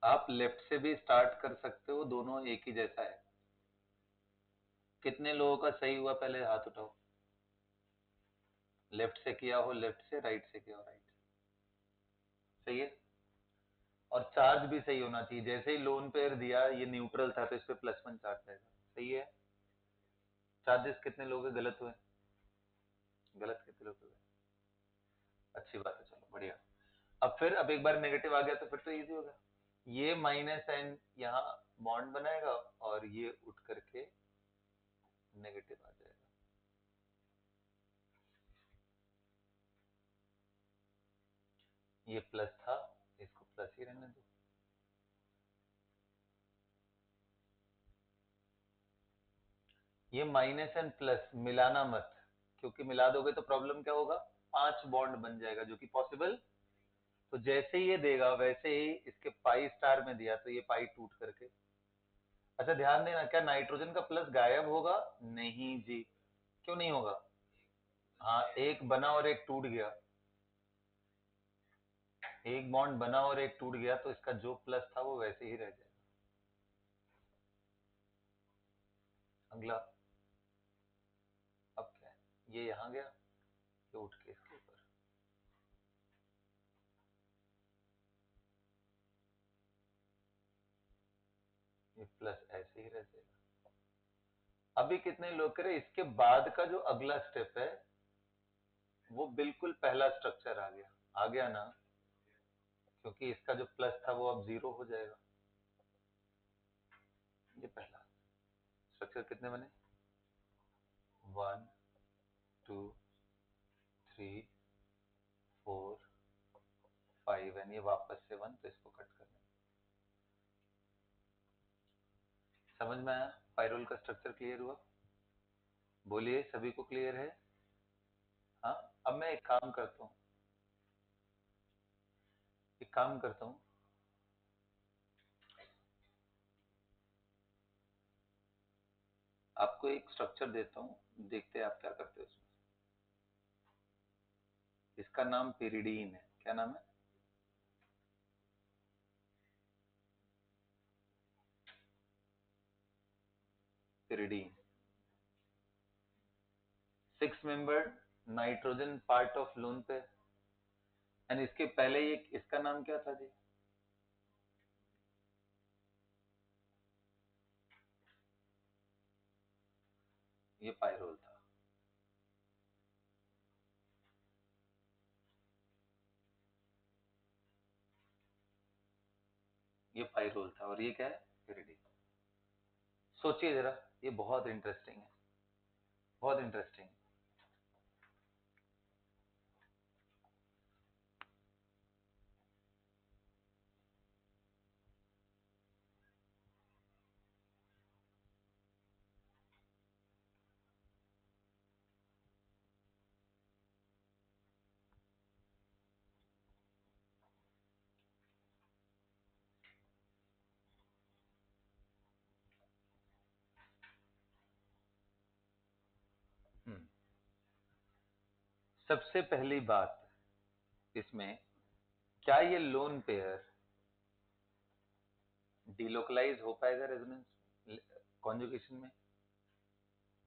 आप लेफ्ट से भी स्टार्ट कर सकते हो, दोनों एक ही जैसा है। कितने लोगों का सही हुआ पहले हाथ उठाओ। लेफ्ट से किया हो लेफ्ट से, राइट से किया हो राइट से। सही है। और चार्ज भी सही होना चाहिए, जैसे ही लोन पेयर दिया ये न्यूट्रल था तो इस पे +1 चार्ज आएगा। सही है। चार्जेस कितने लोग हैं गलत हुए? गलत कितने लोग हुए? अच्छी बात है, चलो बढ़िया। अब एक बार नेगेटिव आ गया तो फिर तो इजी होगा। ये माइनस साइन यहाँ बॉन्ड बनाएगा और ये उठ करके नेगेटिव आ जाएगा। ये प्लस था, इसको प्लस ही रहने दो। ये माइनस एंड प्लस मिलाना मत, क्योंकि मिला दोगे तो प्रॉब्लम क्या होगा, 5 बॉन्ड बन जाएगा जो कि पॉसिबल। तो जैसे ही ये देगा वैसे ही इसके पाई स्टार में दिया तो ये पाई टूट करके। अच्छा ध्यान देना, क्या नाइट्रोजन का प्लस गायब होगा? नहीं जी। क्यों नहीं होगा? हाँ, एक बना और एक टूट गया। एक बॉन्ड बना और एक टूट गया तो इसका जो प्लस था वो वैसे ही रह जाएगा। अगला, अब क्या है, ये यहाँ गया, ये उठ के इसके ऊपर। ये प्लस ऐसे ही रह जाएगा। अभी कितने लोग करे, इसके बाद का जो अगला स्टेप है वो बिल्कुल पहला स्ट्रक्चर आ गया। आ गया ना, क्योंकि इसका जो प्लस था वो अब 0 हो जाएगा। ये पहला स्ट्रक्चर कितने बने, 1 2 3 4 5 एंड ये वापस से 1, तो इसको कट करना। समझ में आया? पाइरोल का स्ट्रक्चर क्लियर हुआ? बोलिए, सभी को क्लियर है? हाँ। अब मैं एक काम करता हूँ, आपको एक स्ट्रक्चर देता हूँ, देखते हैं आप क्या करते हो इसमें। इसका नाम पेरिडीन है। क्या नाम है? pyridine. 6-membered nitrogen part of loan pair. And इसके पहले ये इसका नाम क्या था जी? ये पायरोल था. ये पायरोल था और ये क्या है? pyridine. सोचिए जरा, ये बहुत इंटरेस्टिंग है, बहुत इंटरेस्टिंग. सबसे पहली बात इसमें, क्या ये लोन पेयर डिलोकलाइज हो पाएगा रेजोनेंस कॉन्जुगेशन में?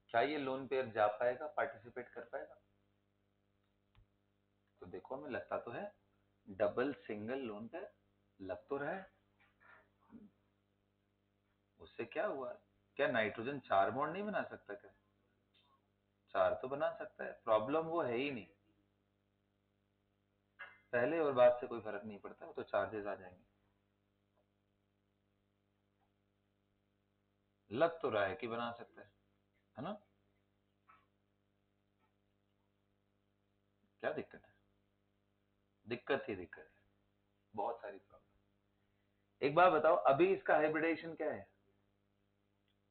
क्या ये लोन पेयर जा पाएगा, पार्टिसिपेट कर पाएगा? तो देखो हमें लगता तो है डबल सिंगल लोन पेयर लग तो रहा है. उससे क्या हुआ? क्या नाइट्रोजन 4 बॉन्ड नहीं बना सकता क्या? 4 तो बना सकता है, प्रॉब्लम वो है ही नहीं. पहले और बाद से कोई फर्क नहीं पड़ता, वो तो चार्जेस आ जाएंगे. लग तो रहा है कि बना सकता है ना? क्या दिक्कत है? दिक्कत ही दिक्कत है, बहुत सारी प्रॉब्लम. एक बात बताओ, अभी इसका हाइब्रिडेशन क्या है?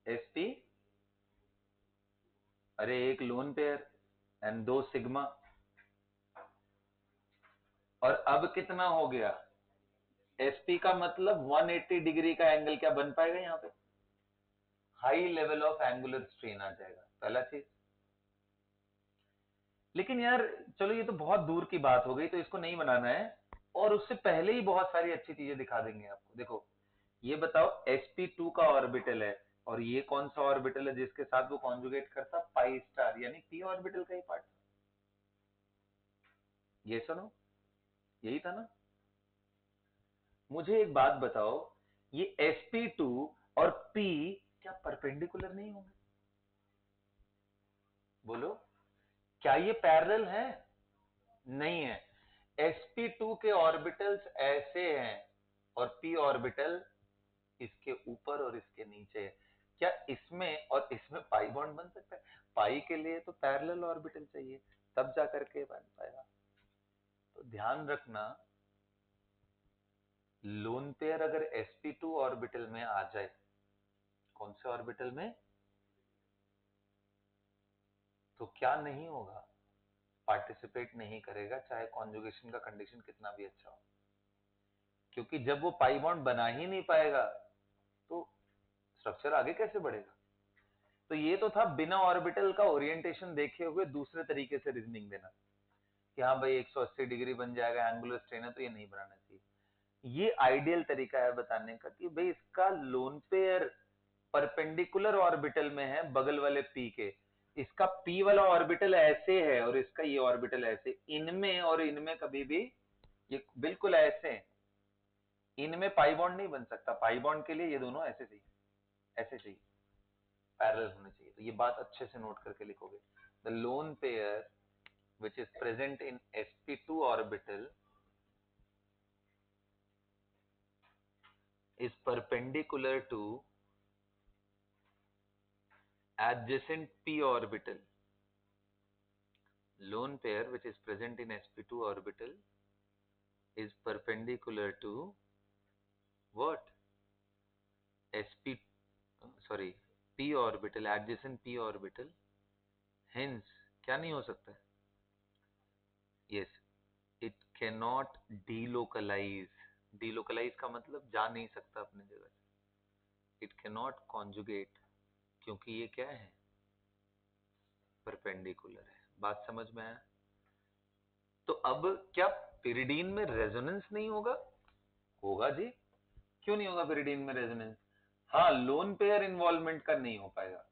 sp, अरे एक लोन पेयर एंड 2 सिग्मा. और अब कितना हो गया? sp का मतलब 180 डिग्री का एंगल क्या बन पाएगा यहाँ पे? High level of angular strain आ जाएगा, पहला चीज. लेकिन यार चलो, ये तो बहुत दूर की बात हो गई, तो इसको नहीं बनाना है. और उससे पहले ही बहुत सारी अच्छी चीजें दिखा देंगे आपको. देखो, ये बताओ sp2 का ऑर्बिटल है, और ये कौन सा ऑर्बिटल है जिसके साथ वो कॉन्जुगेट करता? पाई स्टार, यानी p ऑर्बिटल का ही पार्ट. ये सुनो, यही था ना? मुझे एक बात बताओ, ये sp2 और p क्या परपेंडिकुलर नहीं होंगे? बोलो, क्या ये पैरेलल है? नहीं है. sp2 के ऑर्बिटल्स ऐसे हैं और p ऑर्बिटल इसके ऊपर और इसके नीचे है. क्या इसमें और इसमें पाई बॉन्ड बन सकता है? पाई के लिए तो पैरेलल ऑर्बिटल चाहिए, तब जाकर के बन पाएगा. तो ध्यान रखना, लोन पेयर अगर sp2 ऑर्बिटल में आ जाए, कौन से ऑर्बिटल में, तो क्या नहीं होगा? पार्टिसिपेट नहीं करेगा, चाहे कॉन्जुगेशन का कंडीशन कितना भी अच्छा हो. क्योंकि जब वो पाई बॉन्ड बना ही नहीं पाएगा, तो स्ट्रक्चर आगे कैसे बढ़ेगा? तो ये तो था बिना ऑर्बिटल का ओरिएंटेशन देखे हुए दूसरे तरीके से रीजनिंग देना कि हाँ भाई 180 डिग्री बन जाएगा, एंगुलर स्ट्रेन है तो ये नहीं बनाना चाहिए. ये आइडियल तरीका है बताने का कि भाई इसका लोन पेयर परपेंडिकुलर ऑर्बिटल में है बगल वाले पी के. इसका पी वाला ऑर्बिटल ऐसे है और इसका ये ऑर्बिटल ऐसे, इनमें और इनमें कभी भी ये बिल्कुल ऐसे, इनमें पाई बॉन्ड नहीं बन सकता. पाई बॉन्ड के लिए ये दोनों ऐसे चाहिए, ऐसे चाहिए, पैरेलल होने चाहिए. तो ये बात अच्छे से नोट करके लिखोगे. The lone pair which is present in sp2 orbital is perpendicular to adjacent p orbital. Lone pair which is present in sp2 orbital is perpendicular to what? sp sorry, p orbital, adjacent p orbital. Hence क्या नहीं हो सकता? yes, it cannot delocalize. delocalize का मतलब जा नहीं सकता अपने जगह से. it cannot conjugate, क्योंकि ये क्या है? परपेंडिकुलर है. बात समझ में आया? तो अब क्या पिरिडीन में रेजोनेंस नहीं होगा? होगा जी. क्यों नहीं होगा पिरिडीन में रेजोनेंस? हाँ, लोन पेयर इन्वॉल्वमेंट का नहीं हो पाएगा.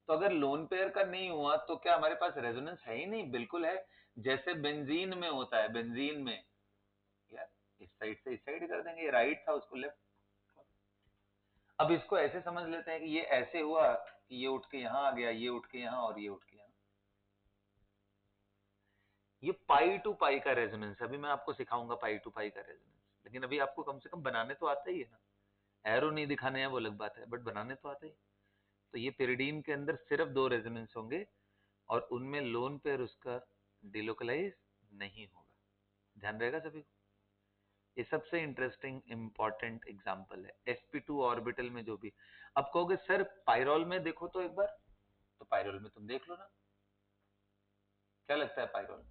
तो अगर लोन पेयर का नहीं हुआ तो क्या हमारे पास रेजोनेंस है ही नहीं? बिल्कुल है। जैसे बेंजीन में होता है, बेंजीन में यार इस साइड से इस साइड कर देंगे, ये राइट था उसको लेफ्ट। अब इसको ऐसे समझ लेते हैं कि ये ऐसे हुआ कि ये उठ के यहां आ गया, ये उठ के यहां और ये उठ के यहां। ये पाई टू पाई का रेजोनेंस है। अभी मैं आपको सिखाऊंगा पाई टू पाई का रेजोनेंस, लेकिन अभी आपको कम से कम बनाने तो आता ही है ना। एरो नहीं दिखाने हैं वो अलग बात है, बट बनाने तो आता ही। तो ये pyridine के अंदर सिर्फ 2 रेजोनेंस होंगे और उनमें लोन पेयर उसका डिलोकलाइज नहीं होगा। ध्यान रहेगा सभी को। ये सबसे इंटरेस्टिंग इंपॉर्टेंट एग्जांपल है sp2 ऑर्बिटल में जो भी। अब कहोगे सर पाइरोल में देखो तो एक बार, तो पाइरोल में तुम देख लो ना, क्या लगता है पाइरोल?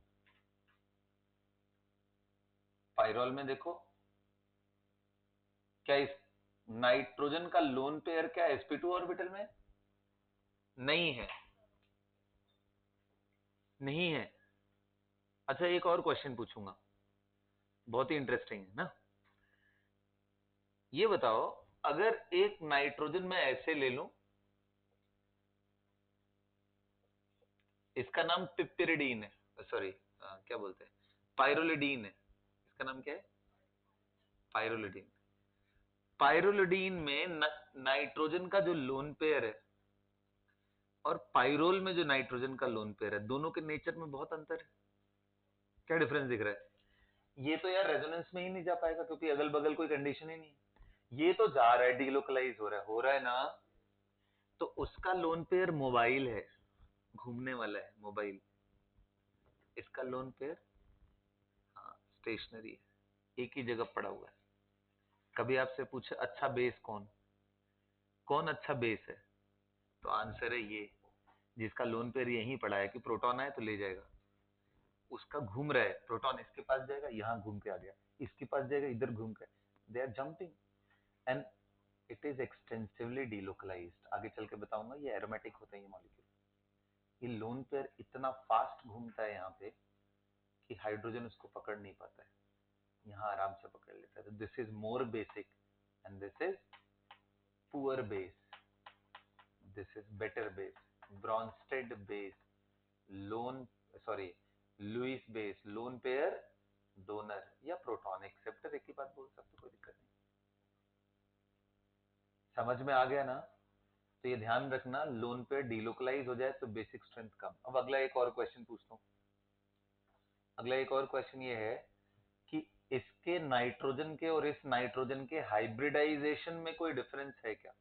पाइरोल में देखो, क्या इस नाइट्रोजन का लोन पेयर क्या sp2 ऑर्बिटल में? नहीं है, नहीं है। अच्छा एक और क्वेश्चन पूछूंगा, बहुत ही इंटरेस्टिंग है ना। ये बताओ, अगर एक नाइट्रोजन मैं ऐसे ले लूं, इसका नाम पिपिरिडीन है, सॉरी क्या बोलते हैं, पायरोलिडीन है। इसका नाम क्या है? पायरोलिडीन। पायरोलिडीन में नाइट्रोजन का जो लोन पेयर है और पाइरोल में जो नाइट्रोजन का लोन पेयर है, दोनों के नेचर में बहुत अंतर है। क्या डिफरेंस दिख रहा है? ये तो यार रेजोनेंस में ही नहीं जा पाएगा क्योंकि अगल बगल कोई कंडीशन ही नहीं है। ये तो जा रहा है, डीलोकलाइज हो रहा है ना। तो उसका लोन पेयर मोबाइल है, घूमने वाला है, मोबाइल। इसका लोन पेयर हाँ स्टेशनरी है, एक ही जगह पड़ा हुआ है। कभी आपसे पूछे अच्छा बेस कौन, कौन अच्छा बेस है, तो आंसर है ये, जिसका लोन पेयर यहीं पड़ा है कि प्रोटॉन आए तो ले जाएगा। उसका घूम रहा है, प्रोटॉन इसके पास जाएगा, यहां घूम के आ गया, इसके पास जाएगा, इधर घूम के, they are jumping and it is extensively delocalized. आगे चल के बताऊंगा ये एरोमेटिक होते हैं ये मॉलिक्यूल। ये लोन पेयर इतना फास्ट घूमता है यहाँ पे कि हाइड्रोजन उसको पकड़ नहीं पाता है, यहाँ आराम से पकड़ लेता है। तो this is more basic and this is poor base, this is better base, Brønsted base, loan sorry Lewis base, lone pair donor या प्रोटॉन एक्सेप्टर, एक ही बात बोल सकते, कोई दिक्कत नहीं। समझ में आ गया ना? तो ये ध्यान रखना, लोन पेयर डिलोकलाइज हो जाए तो बेसिक स्ट्रेंथ कम। अब अगला एक और क्वेश्चन पूछता हूं। अगला एक और क्वेश्चन ये है कि इसके नाइट्रोजन के और इस नाइट्रोजन के हाइब्रिडाइजेशन में कोई डिफरेंस है क्या?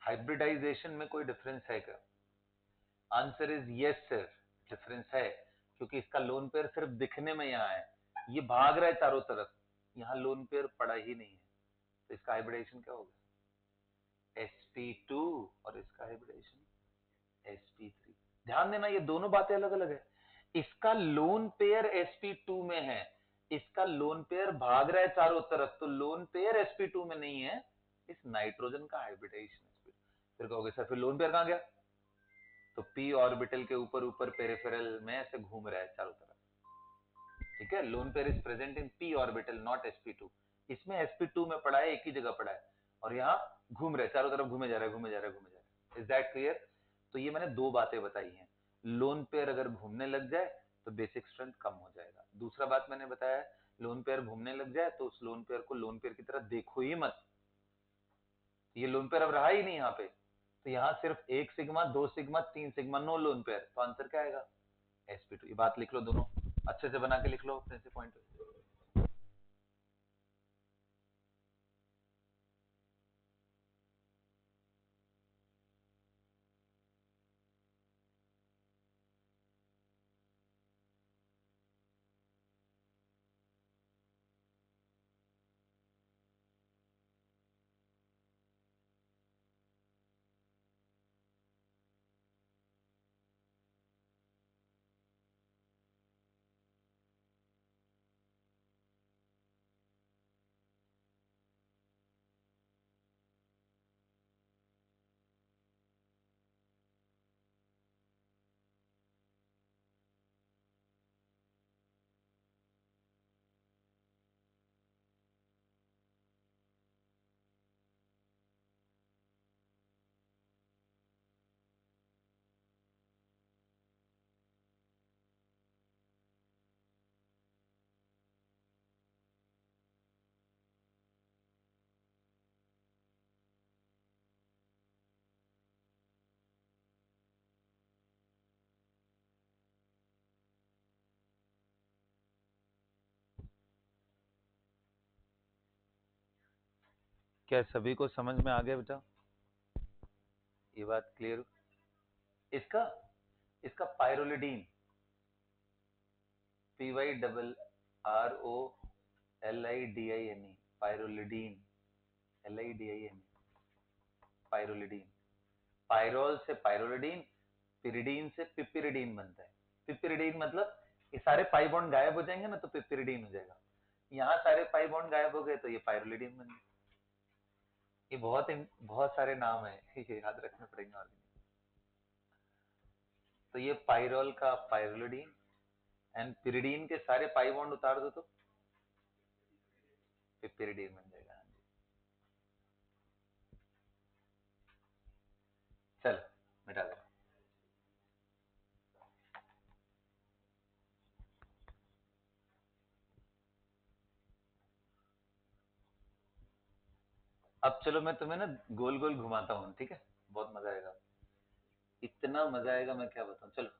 हाइब्रिडाइजेशन में कोई डिफरेंस है क्या? Answer is yes sir, difference है। क्योंकि इसका लोन पेयर सिर्फ दिखने में यहाँ है, ये भाग रहा है चारों तरफ, यहाँ लोन पेयर पड़ा ही नहीं है। तो इसका हाइब्रिडाइजेशन क्या होगा? sp2 और इसका हाइब्रिडाइजेशन sp3। ध्यान देना ये दोनों बातें अलग अलग है। इसका लोन पेयर sp2 में है, इसका लोन पेयर भाग रहा है चारों तरफ, तो लोन पेयर sp2 में नहीं है, इस नाइट्रोजन का हाइब्रिडाइजेशन sp2। फिर कहोगे सर फिर लोन पेयर कहां गया? तो p ऑर्बिटल के ऊपर ऊपर पेरिफेरल में ऐसे घूम रहा है चारों तरफ। ठीक है, lone pair is present in p orbital not sp2। इसमें sp2 में पड़ा है, एक ही जगह पड़ा है, और यहाँ घूम रहे चारों तरफ, घूमे जा रहा है, घूमे जा रहा है, घूमे जा रहा है। Is that clear? तो ये मैंने दो बातें बताई हैं। लोन पेयर अगर घूमने लग जाए तो बेसिक स्ट्रेंथ कम हो जाएगा। दूसरा बात मैंने बताया, लोन पेयर घूमने लग जाए तो उस लोन पेयर को लोन पेयर की तरह देखो ही मत। ये लोन पेयर अब रहा ही नहीं यहाँ पे, तो यहाँ सिर्फ 1 sigma, 2 sigma, 3 sigma, no lone pair. तो आंसर क्या आएगा? sp2। ये बात लिख लो, दोनों अच्छे से बना के लिख लो अपने से पॉइंट। क्या सभी को समझ में आ गया बेटा? ये बात क्लियर? इसका इसका pyrrolidine, PYRROLIDINE, pyrrolidine, LIDINE, pyrrolidine. Pyrrole से पायरोलिडीन, पिरिडीन से पिपिरिडीन बनता है। पिपिरिडीन मतलब ये सारे पाई बॉन्ड गायब हो जाएंगे ना तो पिपिरिडीन हो जाएगा। यहाँ सारे पाई बॉन्ड गायब हो गए तो ये पायरोलिडीन बन गया। ये बहुत सारे नाम है, ये याद रखने पड़ेंगे। और तो ये पायरोल का पायरोलिडीन, एंड पिरिडीन के सारे पाई बॉन्ड उतार दो तो पिपिरिडीन बन जाएगा। चलो मिटा दे। अब चलो मैं तुम्हें ना गोल गोल घुमाता हूँ, ठीक है? बहुत मजा आएगा, इतना मजा आएगा मैं क्या बताऊं। चलो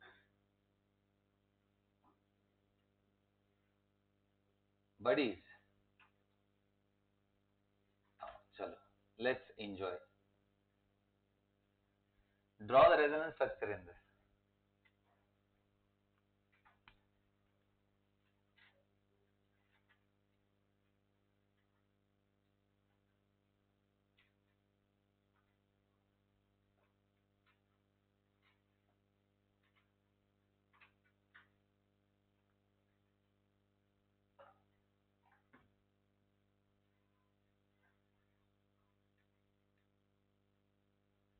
बडीज, चलो let's enjoy. Draw the resonance structure in this.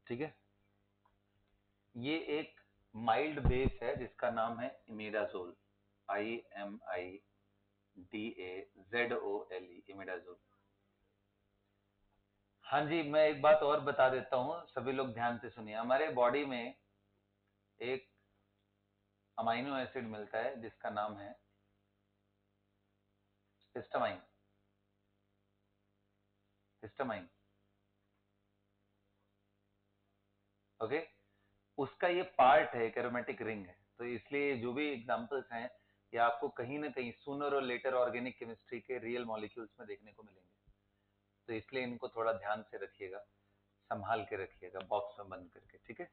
ठीक है, ये एक माइल्ड बेस है जिसका नाम है इमिडाजोल, IMIDAZOLE, इमिडाजोल। हाँ जी, मैं एक बात और बता देता हूँ, सभी लोग ध्यान से सुनिए। हमारे बॉडी में एक अमाइनो एसिड मिलता है जिसका नाम है हिस्टामाइन। Histamine, okay. उसका ये पार्ट है, एक एरोमेटिक रिंग है। तो इसलिए जो भी एग्जांपल्स हैं ये आपको कहीं ना कहीं सूनर और लेटर ऑर्गेनिक केमिस्ट्री के रियल मॉलिक्यूल्स में देखने को मिलेंगे। तो इसलिए इनको थोड़ा ध्यान से रखिएगा, संभाल के रखिएगा, बॉक्स में बंद करके, ठीक है?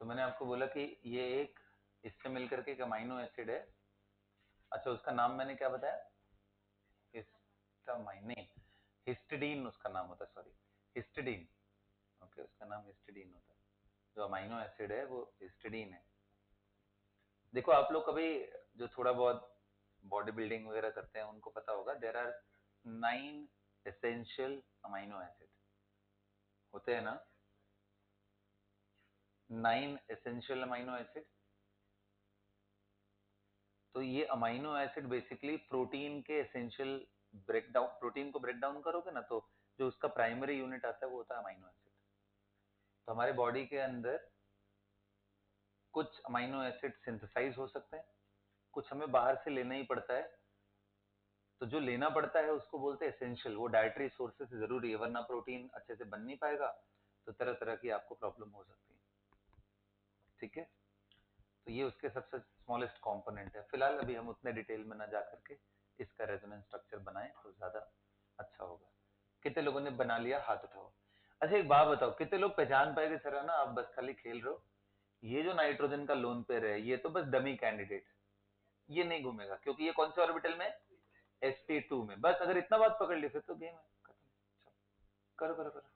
तो मैंने आपको बोला कि ये एक इससे मिलकर के एक अमाइनो एसिड है। अच्छा, उसका नाम मैंने क्या बताया? हिस्टामाइन नहीं, हिस्टिडीन उसका नाम होता है, सॉरी, हिस्टिडीन। ओके, उसका नाम हिस्टिडीन होता है। जो अमाइनो एसिड है वो हिस्टिडीन है। देखो आप लोग कभी जो थोड़ा बहुत बॉडी बिल्डिंग वगैरह करते हैं उनको पता होगा, there are 9 essential amino acid होते हैं ना, 9 एसेंशियल अमाइनो एसिड। तो ये अमाइनो एसिड बेसिकली प्रोटीन के एसेंशियल ब्रेकडाउन, प्रोटीन को ब्रेक डाउन करोगे ना तो जो उसका प्राइमरी यूनिट आता है वो होता है अमाइनो एसिड। तो हमारे बॉडी के अंदर कुछ अमाइनो एसिड सिंथेसाइज हो सकते हैं, कुछ हमें बाहर से लेना ही पड़ता है। तो जो लेना पड़ता है उसको बोलते हैं एसेंशियल, वो डाइटरी सोर्सेज से जरूरी है, वरना प्रोटीन अच्छे से बन नहीं पाएगा, तो तरह तरह की आपको प्रॉब्लम हो सकती है, ठीक है? तो ये उसके सबसे स्मॉलेस्ट कंपोनेंट है। फिलहाल अभी हम उतने डिटेल में ना जा करके इसका रेजोनेंस स्ट्रक्चर बनाएं तो ज्यादा अच्छा होगा। कितने लोगों ने बना लिया? हाथ उठाओ। अच्छा एक बात बताओ, कितने लोग पहचान पाएंगे सर, है ना आप बस खाली खेल रहे हो? ये जो नाइट्रोजन का लोन पेयर है ये तो बस डमी कैंडिडेट है, ये नहीं घूमेगा क्योंकि ये कौन से ऑर्बिटल में? sp2 में। बस अगर इतना बात पकड़ ली फिर तो गेम है खत्म। चलो करो करो करो।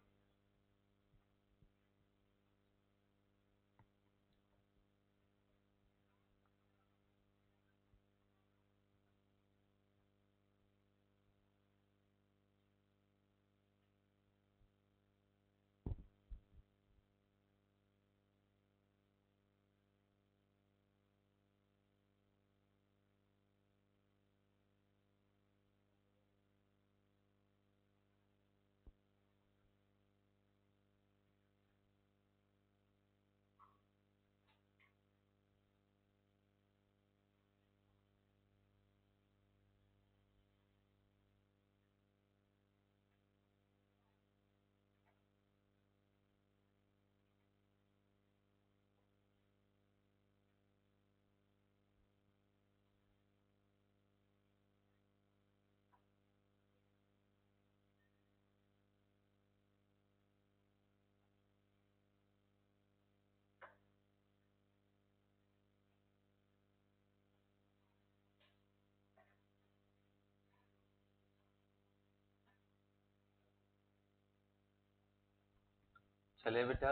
चले बेटा,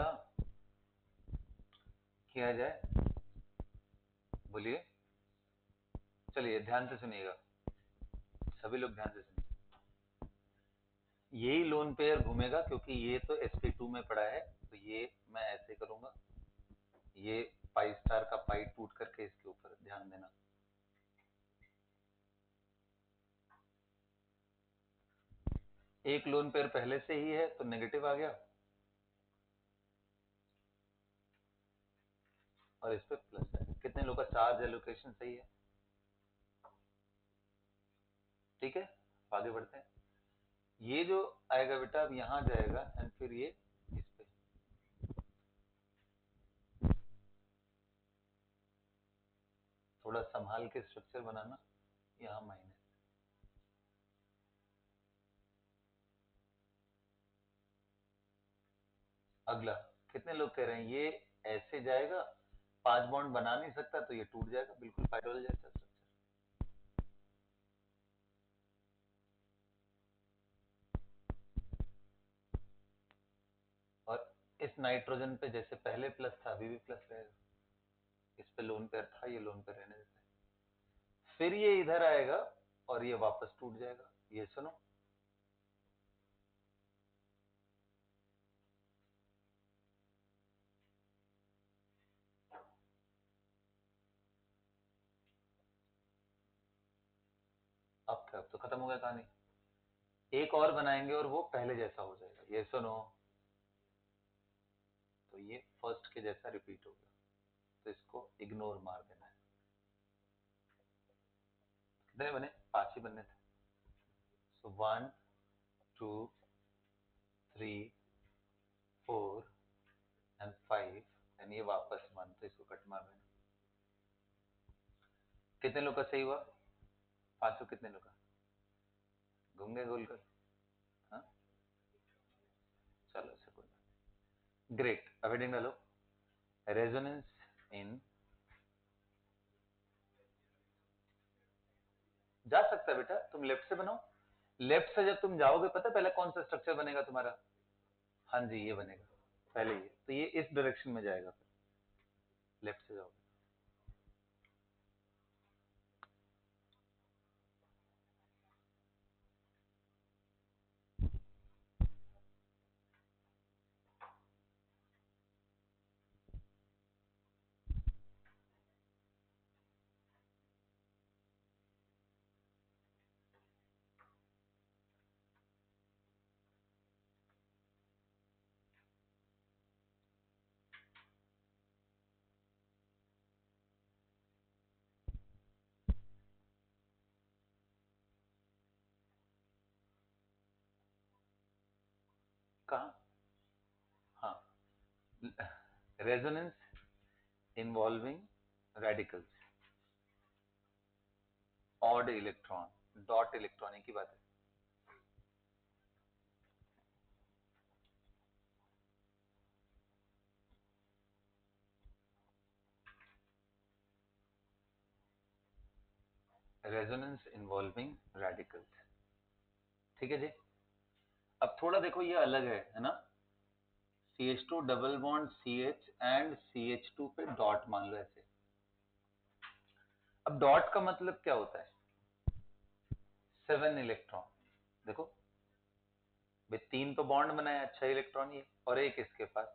किया जाए, बोलिए। चलिए ध्यान से सुनिएगा, सभी लोग ध्यान से सुनिए। यही लोन पेयर घूमेगा क्योंकि ये तो sp2 में पड़ा है, तो ये मैं ऐसे करूंगा, ये पाई स्टार का पाई टूट करके इसके ऊपर, ध्यान देना। एक लोन पेयर पहले से ही है तो नेगेटिव आ गया, और इस पे प्लस है। कितने लोग का चार्ज एलोकेशन सही है? ठीक है, आगे बढ़ते हैं। ये जो आएगा बेटा अब यहां जाएगा, एंड फिर ये इस पे, थोड़ा संभाल के स्ट्रक्चर बनाना, यहां माइनस। अगला, कितने लोग कह रहे हैं ये ऐसे जाएगा, 5 बॉन्ड बना नहीं सकता तो ये टूट जाएगा, बिल्कुल पाइरोल जैसा स्ट्रक्चर। और इस नाइट्रोजन पे जैसे पहले प्लस था अभी भी प्लस रहेगा, इस पे लोन पेयर था, ये लोन पेयर रहने देता है। फिर ये इधर आएगा और ये वापस टूट जाएगा, ये सुनो। अब क्या, अब तो खत्म हो गया कहानी। एक और बनाएंगे और वो पहले जैसा हो जाएगा, ये सुनो। तो ये फर्स्ट के जैसा रिपीट हो गया, तो इसको इग्नोर मार देना है। कितने बने? 5 ही बनने थे। सो 1 2 3 4 एंड 5, एंड ये वापस 1, तो इसको कट मार देना। कितने लोग का सही हुआ? 500। कितने लोग का घूम गए गोल कर? हाँ, चलो से कोई, ग्रेट। अब हेडिंग डालो, रेजोनेंस इन, जा सकता है बेटा, तुम लेफ्ट से बनाओ। लेफ्ट से जब तुम जाओगे, पता है पहले कौन सा स्ट्रक्चर बनेगा तुम्हारा? हाँ जी, ये बनेगा पहले, ये तो ये इस डायरेक्शन में जाएगा, फिर लेफ्ट से जाओगे। कहा? हाँ, resonance involving radicals, odd electron, dot electron की बात है। रेजोनेंस इन्वॉल्विंग रेडिकल्स, ठीक है जी। अब थोड़ा देखो, ये अलग है ना? CH2 double bond CH and CH2 पे डॉट मान लो ऐसे। अब डॉट का मतलब क्या होता है? 7 इलेक्ट्रॉन। देखो भाई, 3 तो बॉन्ड बनाया, 6 इलेक्ट्रॉन ये, और एक इसके पास।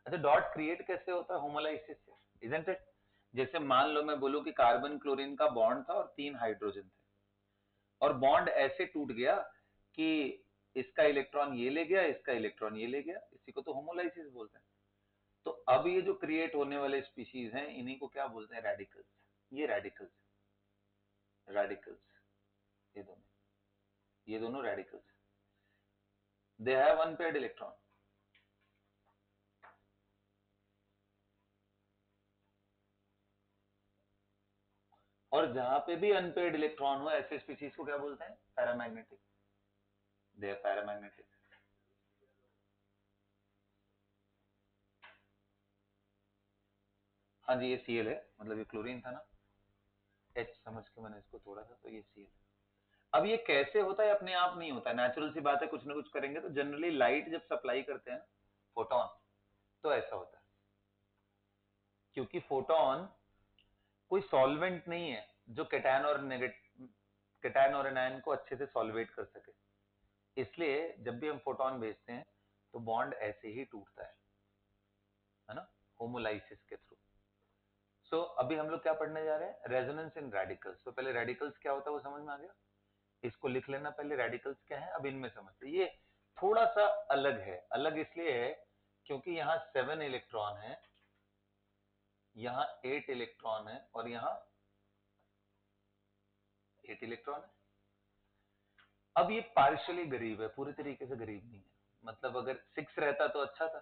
अच्छा, डॉट क्रिएट कैसे होता है? होमोलाइसिस से, इजंट इट? जैसे मान लो मैं बोलूं कि कार्बन क्लोरीन का बॉन्ड था और 3 हाइड्रोजन थे, और बॉन्ड ऐसे टूट गया कि इसका इलेक्ट्रॉन ये ले गया, इसका इलेक्ट्रॉन ये ले गया, इसी को तो होमोलाइसिस बोलते हैं। तो अब ये जो क्रिएट होने वाले स्पीशीज हैं, इन्हीं को क्या बोलते हैं? रेडिकल्स। ये रेडिकल्स, रेडिकल्स, ये दोनों, ये दोनों radicals, they have unpaired electron. और जहां पे भी अनपेयर्ड इलेक्ट्रॉन हो, ऐसे स्पीशीज को क्या बोलते हैं? पैरामैग्नेटिक। They are paramagnetic. हाँ जी, ये Cl है, मतलब ये क्लोरीन था ना, H समझ के मैंने इसको तोड़ा था, तो ये Cl। अब ये कैसे होता है? अपने आप नहीं होता, नेचुरल सी बात है, कुछ ना कुछ करेंगे। तो जनरली लाइट जब सप्लाई करते हैं, फोटॉन, तो ऐसा होता है, क्योंकि फोटोन कोई सॉल्वेंट नहीं है जो कैटायन और एनायन को अच्छे से सॉल्वेट कर सके। इसलिए जब भी हम फोटोन भेजते हैं तो बॉन्ड ऐसे ही टूटता है ना, होमोलाइसिस के थ्रू। सो अभी हम लोग क्या पढ़ने जा रहे हैं, रेजोनेंस इन रेडिकल्स। तो पहले रेडिकल्स क्या होता है वो समझ में आ गया, इसको लिख लेना पहले, रेडिकल्स क्या है। अब इनमें समझते, ये थोड़ा सा अलग है। अलग इसलिए है क्योंकि यहाँ 7 इलेक्ट्रॉन है, यहाँ 8 इलेक्ट्रॉन है, और यहाँ 8 इलेक्ट्रॉन है। अब ये पार्शियली गरीब है, पूरी तरीके से गरीब नहीं है। मतलब अगर 6 रहता तो अच्छा था,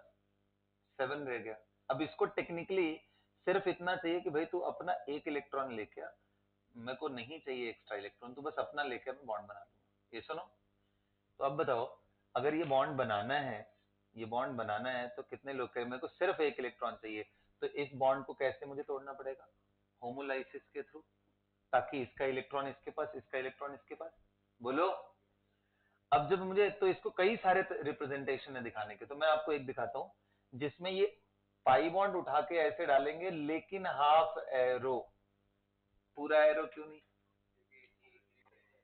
7 रह गया। अब इसको टेक्निकली सिर्फ इतना चाहिए कि भाई तू अपना एक इलेक्ट्रॉन लेके आ, मेरे को नहीं चाहिए एक्स्ट्रा इलेक्ट्रॉन, तू बस अपना लेके मैं बॉन्ड बना दूंगा। ये सुनो, तो अब बताओ, अगर ये बॉन्ड बनाना है, ये बॉन्ड बनाना है तो कितने लोग कहें मेरे को सिर्फ एक इलेक्ट्रॉन चाहिए, तो इस बॉन्ड को कैसे मुझे तोड़ना पड़ेगा, होमोलाइसिस के थ्रू, ताकि इसका इलेक्ट्रॉन इसके पास, इसका इलेक्ट्रॉन इसके पास। बोलो। अब जब मुझे, तो इसको कई सारे रिप्रेजेंटेशन है दिखाने के, तो मैं आपको एक दिखाता हूं जिसमें ये पाई बॉन्ड उठा के ऐसे डालेंगे, लेकिन हाफ एरो। पूरा एरो क्यों नहीं,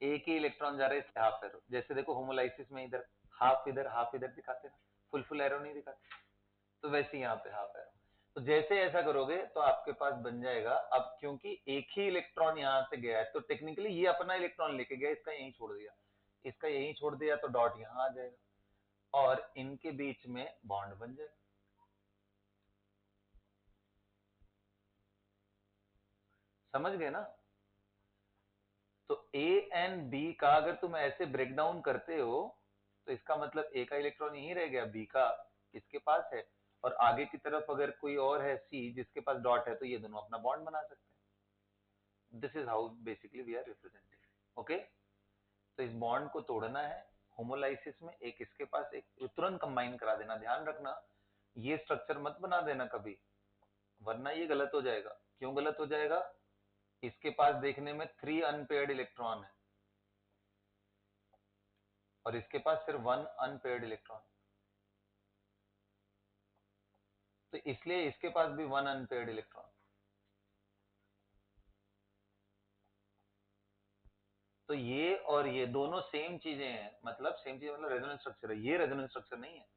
एक ही इलेक्ट्रॉन जा रहा है इसलिए हाफ एरो। जैसे देखो होमोलाइसिस में इधर हाफ इधर दिखाते ना, फुल एरो नहीं दिखाते, तो वैसे यहाँ पे हाफ एरो। तो जैसे ऐसा करोगे तो आपके पास बन जाएगा। अब क्योंकि एक ही इलेक्ट्रॉन यहाँ से गया है, तो टेक्निकली ये अपना इलेक्ट्रॉन लेके गया, इसका यहीं छोड़ दिया, इसका यहीं छोड़ दिया, तो डॉट यहाँ आ जाएगा और इनके बीच में बॉन्ड बन जाएगा। समझ गए ना। तो ए एंड बी का अगर तुम ऐसे ब्रेक डाउन करते हो, तो इसका मतलब ए का इलेक्ट्रॉन यहीं रह गया, बी का इसके पास है, और आगे की तरफ अगर कोई और है सी जिसके पास डॉट है, तो ये दोनों अपना बॉन्ड बना सकते हैं। This is how basically we are representing. Okay, तो इस बॉन्ड को तोड़ना है होमोलाइसिस में, एक इसके पास, एक तुरंत कंबाइन करा देना। ध्यान रखना ये स्ट्रक्चर मत बना देना कभी, वरना ये गलत हो जाएगा। क्यों गलत हो जाएगा, इसके पास देखने में 3 अनपेयर्ड इलेक्ट्रॉन है और इसके पास सिर्फ 1 अनपेयर्ड इलेक्ट्रॉन, तो इसलिए इसके पास भी 1 अनपेयर्ड इलेक्ट्रॉन। तो ये और ये दोनों सेम चीजें हैं, मतलब सेम चीज मतलब रेजोनेंस स्ट्रक्चर है, ये रेजोनेंस स्ट्रक्चर नहीं है।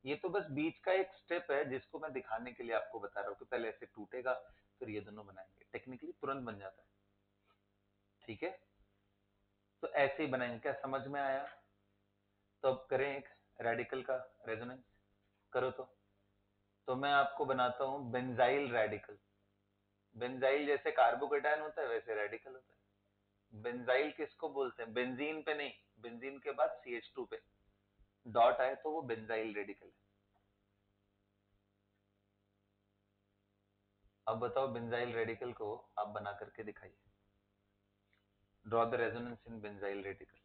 ये तो बस बीच का एक स्टेप है जिसको मैं दिखाने के लिए आपको बता रहा हूँ कि पहले ऐसे टूटेगा फिर ये दोनों बनाएंगे, टेक्निकली तुरंत बन जाता है। ठीक है, तो ऐसे ही बनाएंगे। क्या समझ में आया। तो अब करें एक रेडिकल का रेजोनेंस, करो तो मैं आपको बनाता हूं बेंजाइल रेडिकल। बेंजाइल जैसे कार्बोकेटायन होता है वैसे रेडिकल होता है। बेंजाइल किसको बोलते हैं, बेंजीन पे नहीं, बेंजीन के बाद CH2 पे डॉट आए तो वो बेंजाइल रेडिकल है। अब बताओ बेंजाइल रेडिकल को आप बना करके दिखाइए। Draw the resonance in benzyl radical.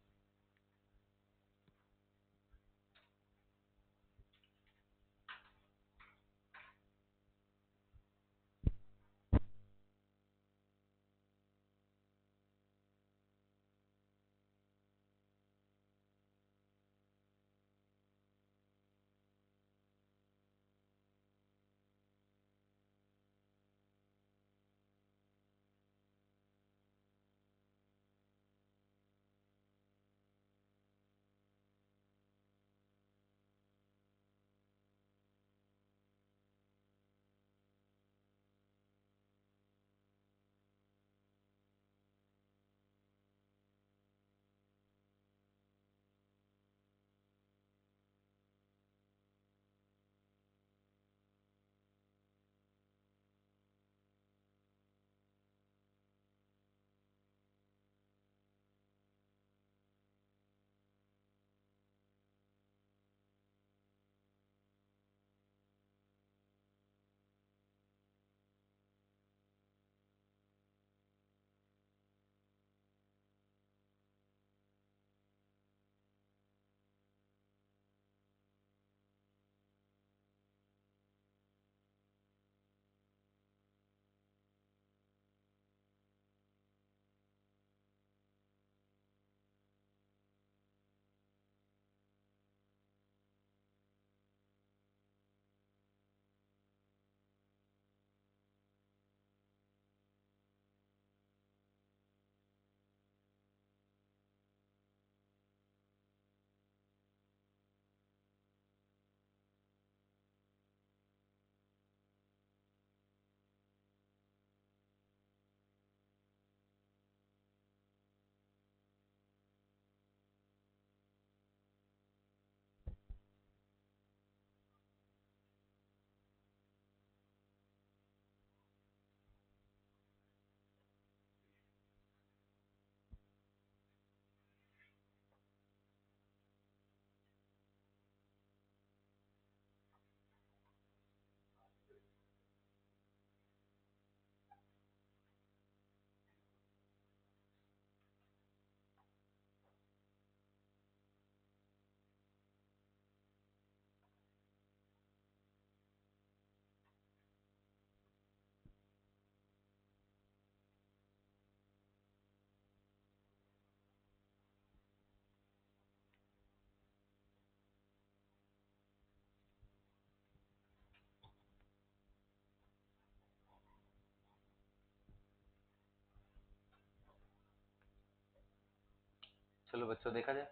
चलो बच्चों देखा जाए।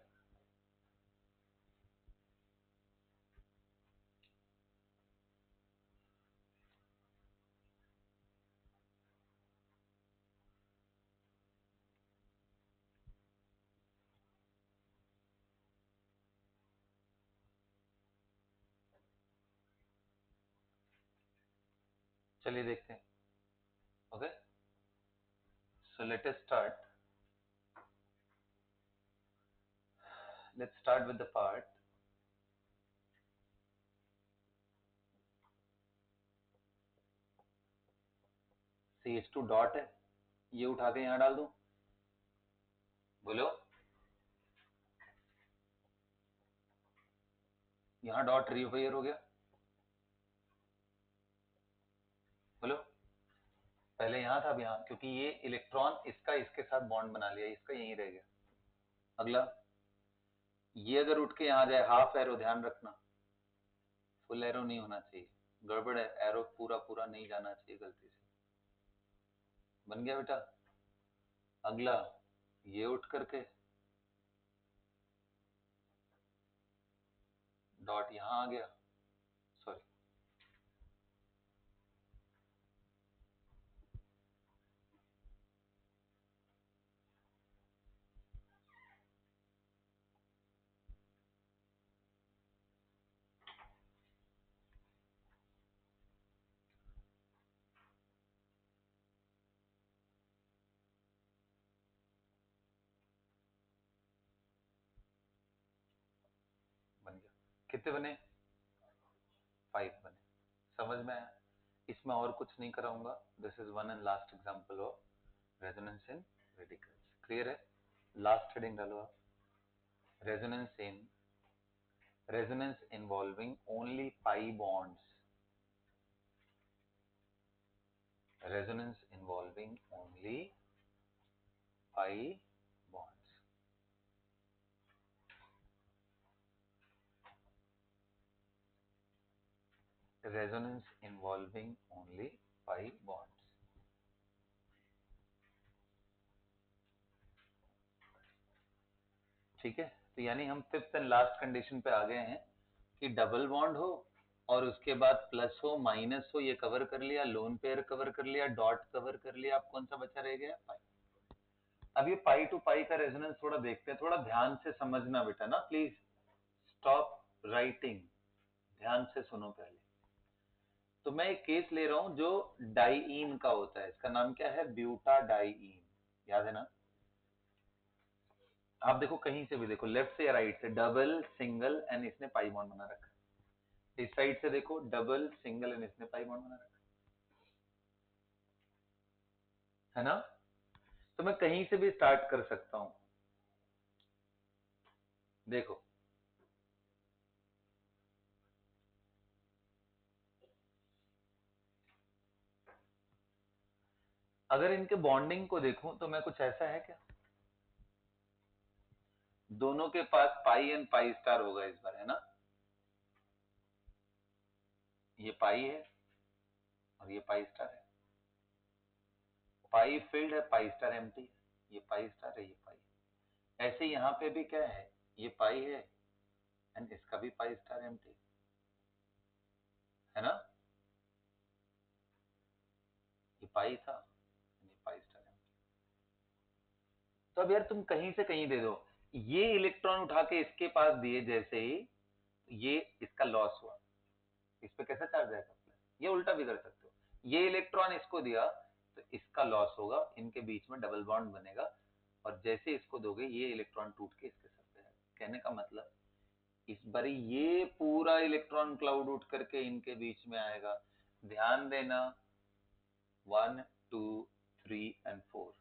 चलिए देखते हैं। Okay, so let us start. Let's start with the part. CH2 dot है, ये उठा के यहां डाल दूं, बोलो। यहां डॉट रीफायर हो गया, बोलो। पहले यहां था, अब यहां, क्योंकि ये इलेक्ट्रॉन इसका इसके साथ बॉन्ड बना लिया, इसका यहीं रह गया। अगला, ये अगर उठ के यहां जाए, हाफ एरो, ध्यान रखना, फुल एरो नहीं होना चाहिए, गड़बड़ है, एरो पूरा पूरा नहीं जाना चाहिए गलती से। बन गया बेटा। अगला, ये उठ करके डॉट यहां आ गया, सॉरी, बन गया। कितने बने? 5 बने। समझ में आया? इसमें और कुछ नहीं कराऊंगा। This is one and last example of resonance in radicals. Clear है? लास्ट हेडिंग डालो आप, resonance involving only pi bonds, resonance involving only pi bonds, resonance involving only pi bonds। ठीक है, तो यानी हम फिफ्थ एंड लास्ट कंडीशन पे आ गए हैं कि डबल बॉन्ड हो और उसके बाद प्लस हो माइनस हो, ये कवर कर लिया, लोन पेयर कवर कर लिया, डॉट कवर कर लिया, अब कौन सा बचा रह गया? पाई। अब ये पाई टू पाई का रेजोनेंस थोड़ा देखते हैं, थोड़ा ध्यान से समझना बेटा ना, प्लीज स्टॉप राइटिंग, ध्यान से सुनो पहले। तो मैं एक केस ले रहा हूं जो डाइईन का होता है, इसका नाम क्या है? ब्यूटाडाइईन, याद है ना? आप देखो, कहीं से भी देखो, लेफ्ट से या राइट से, डबल सिंगल एंड इसने पाई बॉन्ड बना रखा है। इस साइड से देखो, डबल सिंगल एंड इसने पाई बॉन्ड बना रखा है ना? तो मैं कहीं से भी स्टार्ट कर सकता हूं। देखो, अगर इनके बॉन्डिंग को देखूं तो मैं, कुछ ऐसा है क्या? दोनों के पास पाई एंड पाई स्टार होगा इस बार, है ना? ये पाई है और ये पाई स्टार है, पाई फील्ड है, पाई स्टार एम्प्टी है, ये पाई स्टार है, ये पाई है। ऐसे यहाँ पे भी क्या है? ये पाई है एंड इसका भी पाई स्टार एम्प्टी है ना? ये पाई था, ये पाई स्टार एम्प्टी। तो अब यार तुम कहीं से कहीं दे दो, ये इलेक्ट्रॉन उठा के इसके पास दिए जैसे ही, ये इसका लॉस हुआ, इस पे कैसे चार्ज आएगा? ये उल्टा भी कर सकते हो, ये इलेक्ट्रॉन इसको दिया तो इसका लॉस होगा, इनके बीच में डबल बॉन्ड बनेगा, और जैसे इसको दोगे ये इलेक्ट्रॉन टूट के इसके साथ जाएगा। कहने का मतलब, इस बारी ये पूरा इलेक्ट्रॉन क्लाउड उठ करके इनके बीच में आएगा। ध्यान देना, 1 2 3 एंड 4,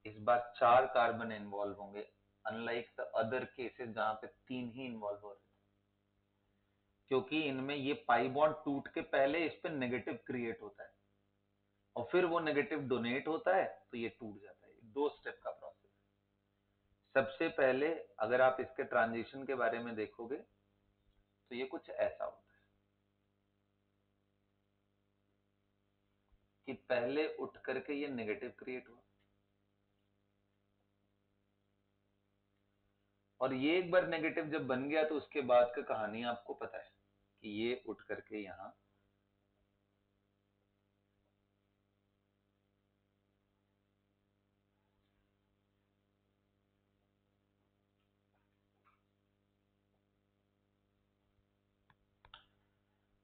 इस बार 4 कार्बन इन्वॉल्व होंगे, अनलाइक द अदर केसेस जहां पे 3 ही इन्वॉल्व हो रहे थे, क्योंकि इनमें ये पाई बॉन्ड टूट के पहले इस पे नेगेटिव क्रिएट होता है और फिर वो नेगेटिव डोनेट होता है तो ये टूट जाता है। 2 स्टेप का प्रोसेस। सबसे पहले अगर आप इसके ट्रांजिशन के बारे में देखोगे तो ये कुछ ऐसा होता है कि पहले उठ करके ये नेगेटिव क्रिएट हुआ, और ये एक बार नेगेटिव जब बन गया तो उसके बाद का कहानी आपको पता है कि ये उठ करके यहां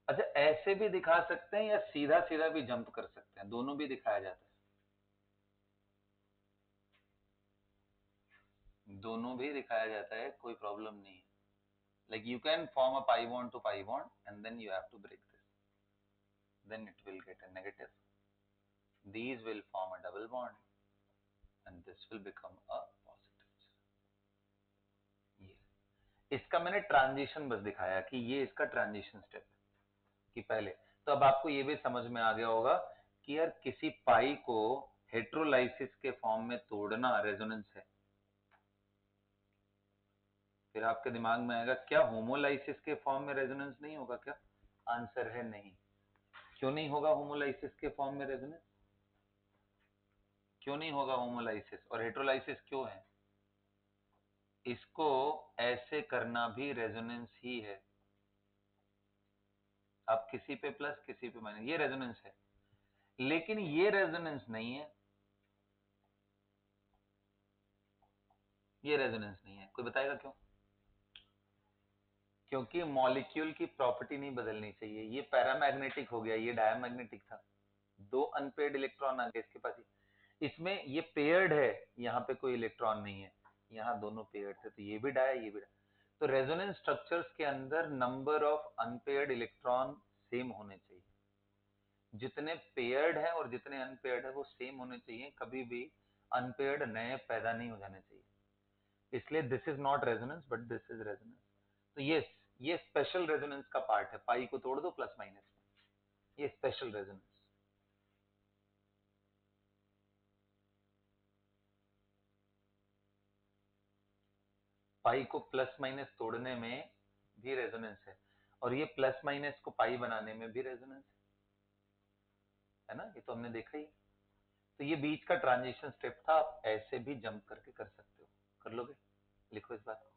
अच्छा ऐसे भी दिखा सकते हैं या सीधा सीधा भी जंप कर सकते हैं, दोनों भी दिखाया जाता है, दोनों भी दिखाया जाता है, कोई प्रॉब्लम नहीं है। Like you can form a pi bond to pi bond and then you have to break this. Then it will get a negative. These will form a double bond and this will become a positive. ये इसका मैंने ट्रांजिशन बस दिखाया कि ये इसका ट्रांजिशन स्टेप है कि पहले। तो अब आपको ये भी समझ में आ गया होगा कि यार किसी पाई को हेट्रोलाइसिस के फॉर्म में तोड़ना रेजोनेंस है। फिर आपके दिमाग में आएगा क्या होमोलाइसिस के फॉर्म में रेजोनेंस नहीं होगा क्या? आंसर है नहीं। क्यों नहीं होगा होमोलाइसिस के फॉर्म में रेजोनेंस? क्यों नहीं होगा होमोलाइसिस? और हेट्रोलाइसिस क्यों है? इसको ऐसे करना भी रेजोनेंस ही है। अब किसी पे प्लस किसी पे माइनस, ये रेजोनेंस है, लेकिन ये रेजोनेंस नहीं है, ये रेजोनेंस नहीं है। कोई बताएगा क्यों? क्योंकि मॉलिक्यूल की प्रॉपर्टी नहीं बदलनी चाहिए। ये पैरामैग्नेटिक हो गया, ये डायमैग्नेटिक था, दो अनपेयर्ड इलेक्ट्रॉन आ गए इसके पास। इसमें ये पेयर्ड है, यहाँ पे कोई इलेक्ट्रॉन नहीं है, यहाँ दोनों पेयर्ड थे, तो ये भी डाय ये भी डाय। तो रेजोनेंस स्ट्रक्चर्स के अंदर number of unpaired electron same होने चाहिए। जितने पेयर्ड है और जितने अनपेयर्ड है वो सेम होने चाहिए, कभी भी अनपेयर्ड नए पैदा नहीं हो जाने चाहिए। इसलिए this is not resonance but this is resonance. तो ये स्पेशल रेजोनेंस का पार्ट है, पाई को तोड़ दो प्लस माइनस में, ये स्पेशल रेजोनेंस। पाई को प्लस माइनस तोड़ने में भी रेजोनेंस है, और ये प्लस माइनस को पाई बनाने में भी रेजोनेंस है ना, ये तो हमने देखा ही। तो ये बीच का ट्रांजिशन स्टेप था, आप ऐसे भी जंप करके कर सकते हो। कर लोगे? लिखो इस बात को।